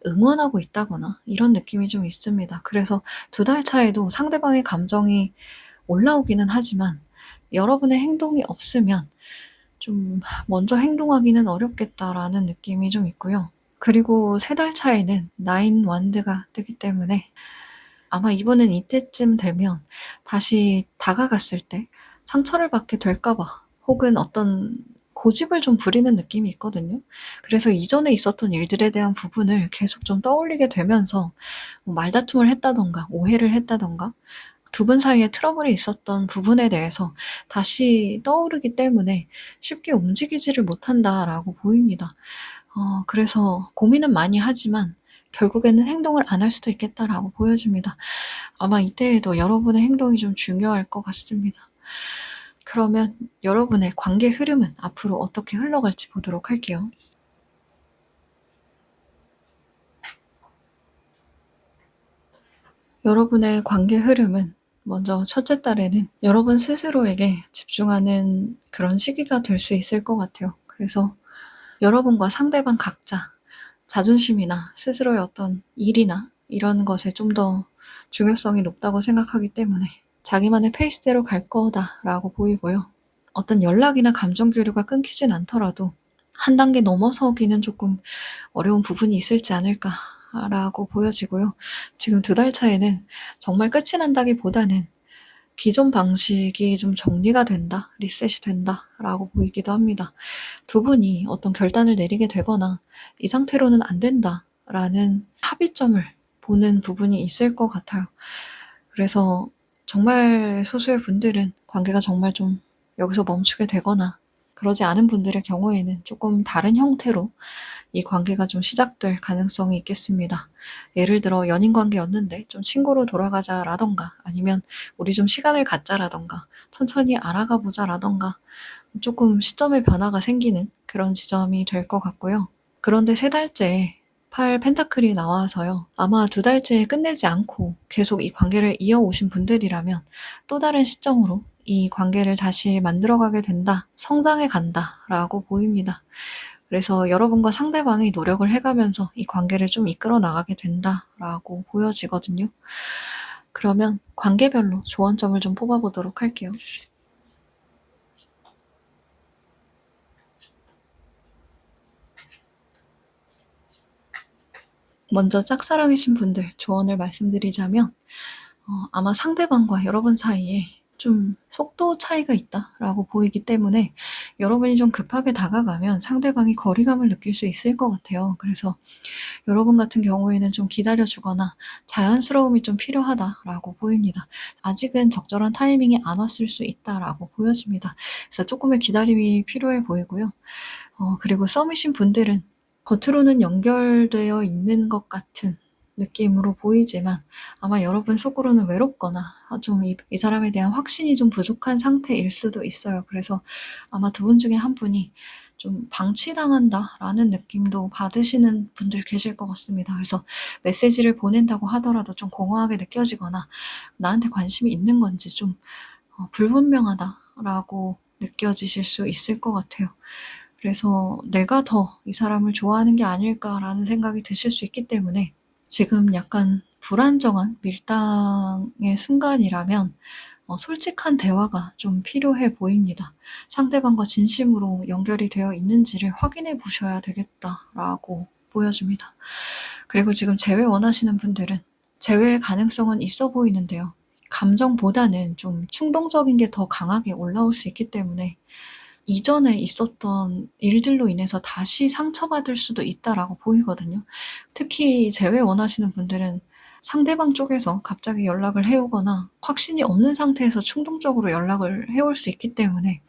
응원하고 있다거나 이런 느낌이 좀 있습니다. 그래서 두 달 차에도 상대방의 감정이 올라오기는 하지만 여러분의 행동이 없으면 좀 '먼저 행동하기는 어렵겠다.'라는 느낌이 좀 있고요. 그리고 세 달 차에는 나인 원드가 뜨기 때문에 아마 이분은 이때쯤 되면 다시 다가갔을 때 상처를 받게 될까 봐 혹은 어떤 고집을 좀 부리는 느낌이 있거든요. 그래서 이전에 있었던 일들에 대한 부분을 계속 좀 떠올리게 되면서 뭐 말다툼을 했다든가 오해를 했다든가 두 분 사이에 트러블이 있었던 부분에 대해서 다시 떠오르기 때문에 '쉽게 움직이지를 못한다.'라고 보입니다. 그래서 고민은 많이 하지만 결국에는 '행동을 안 할 수도 있겠다.'라고 보여집니다. 아마 이때에도 여러분의 행동이 좀 중요할 것 같습니다. 그러면 여러분의 관계 흐름은 앞으로 어떻게 흘러갈지 보도록 할게요. 여러분의 관계 흐름은 먼저 첫째 달에는 여러분 스스로에게 집중하는 그런 시기가 될 수 있을 것 같아요. 그래서 여러분과 상대방 각자 자존심이나 스스로의 어떤 일이나 이런 것에 좀 더 중요성이 높다고 생각하기 때문에 '자기만의 페이스대로 갈 거다.'라고 보이고요. 어떤 연락이나 감정 교류가 끊기진 않더라도 한 단계 넘어서기는 조금 어려운 부분이 있을지 않을까라고 보여지고요. 지금 두 달 차에는 정말 끝이 난다기보다는 '기존 방식이 좀 정리가 된다. 리셋이 된다.'라고 보이기도 합니다. 두 분이 어떤 결단을 내리게 되거나 '이 상태로는 안 된다.'라는 합의점을 보는 부분이 있을 것 같아요. 그래서 정말 소수의 분들은 관계가 정말 좀 여기서 멈추게 되거나 그러지 않은 분들의 경우에는 쪼끔 다른 형태로 이 관계가 좀 시작될 가능성이 있겠습니다. 예를 들어 연인 관계였는데 좀 친구로 돌아가자라든가 아니면 우리 좀 시간을 갖자라든가 천천히 알아가 보자라든가 쪼끔 시점의 변화가 생기는 그런 지점이 될 것 같고요. 그런데 세 달째에 8 펜타클이 나와서요. 아마 두 달째에 끝내지 않고 계속 이 관계를 이어오신 분들이라면 또 다른 시점으로 '이 관계를 다시 만들어가게 된다. 성장해 간다.'라고 보입니다. 그래서 여러분과 상대방이 노력을 해 가면서 '이 관계를 좀 이끌어 나가게 된다.'라고 보여지거든요. 그러면 관계별로 조언점을 좀 뽑아 보도록 할게요. 먼저 짝사랑이신 분들 조언을 말씀드리자면 아마 상대방과 여러분 사이에 좀 '속도 차이가 있다.'라고 보이기 때문에 여러분이 좀 급하게 다가가면 상대방이 거리감을 느낄 수 있을 것 같아요. 그래서 여러분 같은 경우에는 좀 기다려 주거나 '자연스러움이 좀 필요하다.'라고 보입니다. '아직은 적절한 타이밍이 안 왔을 수 있다.'라고 보여집니다. 그래서 쪼끔의 기다림이 필요해 보이고요. 그리고 썸이신 분들은 겉으로는 연결되어 있는 것 같은 느낌으로 보이지만 아마 여러분 속으로는 외롭거나 좀 이 사람에 대한 확신이 좀 부족한 상태일 수도 있어요. 그래서 아마 두 분 중에 한 분이 좀 '방치당한다.'라는 느낌도 받으시는 분들 계실 것 같습니다. 그래서 메시지를 보낸다고 하더라도 좀 공허하게 느껴지거나 나한테 관심이 있는 건지 좀 '불분명하다.'라고 느껴지실 수 있을 것 같아요. 그래서 '내가 더 이 사람을 좋아하는 게 아닐까.'라는 생각이 드실 수 있기 때문에 지금 약간 불안정한 밀당의 순간이라면 솔직한 대화가 좀 필요해 보입니다. '상대방과 진심으로 연결이 되어 있는지를 확인해 보셔야 되겠다.'라고 보여집니다. 그리고 지금 재회 원하시는 분들은 재회의 가능성은 있어 보이는데요. 감정보다는 좀 충동적인 게 더 강하게 올라올 수 있기 때문에 이전에 있었던 일들로 인해서 다시 상처받을 수도 있다라고 보이거든요. 특히 재회 원하시는 분들은 상대방 쪽에서 갑자기 연락을 해 오거나 확신이 없는 상태에서 충동적으로 연락을 해올 수 있기 때문에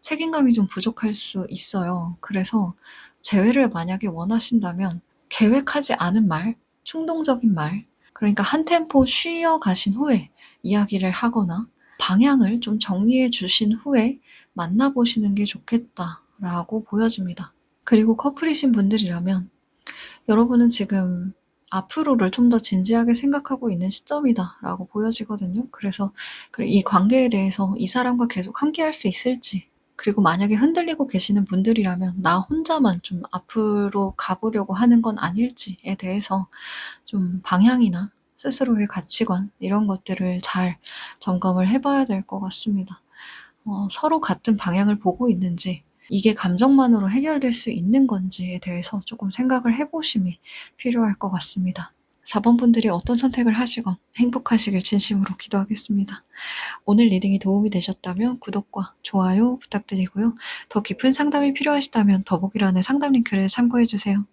책임감이 좀 부족할 수 있어요. 그래서 재회를 만약에 원하신다면 계획하지 않은 말, 충동적인 말, 그러니까 한 템포 쉬어 가신 후에 이야기를 하거나 방향을 좀 정리해 주신 후에 만나 보시는 게 좋겠다라고 보여집니다. 그리고 커플이신 분들이라면 여러분은 지금 '앞으로를 좀 더 진지하게 생각하고 있는 시점이다.'라고 보여지거든요. 그래서 이 관계에 대해서 이 사람과 계속 함께할 수 있을지, 그리고 만약에 흔들리고 계시는 분들이라면 나 혼자만 좀 앞으로 가 보려고 하는 건 아닐지에 대해서 좀 방향이나 스스로의 가치관 이런 것들을 잘 점검을 해 봐야 될 것 같습니다. 서로 같은 방향을 보고 있는지, 이게 감정만으로 해결될 수 있는 건지에 대해서 조금 생각을 해 보심이 필요할 것 같습니다. 4번 분들이 어떤 선택을 하시건 행복하시길 진심으로 기도하겠습니다. 오늘 리딩이 도움이 되셨다면 구독과 좋아요 부탁드리고요. 더 깊은 상담이 필요하시다면 더보기란의 상담 링크를 참고해 주세요.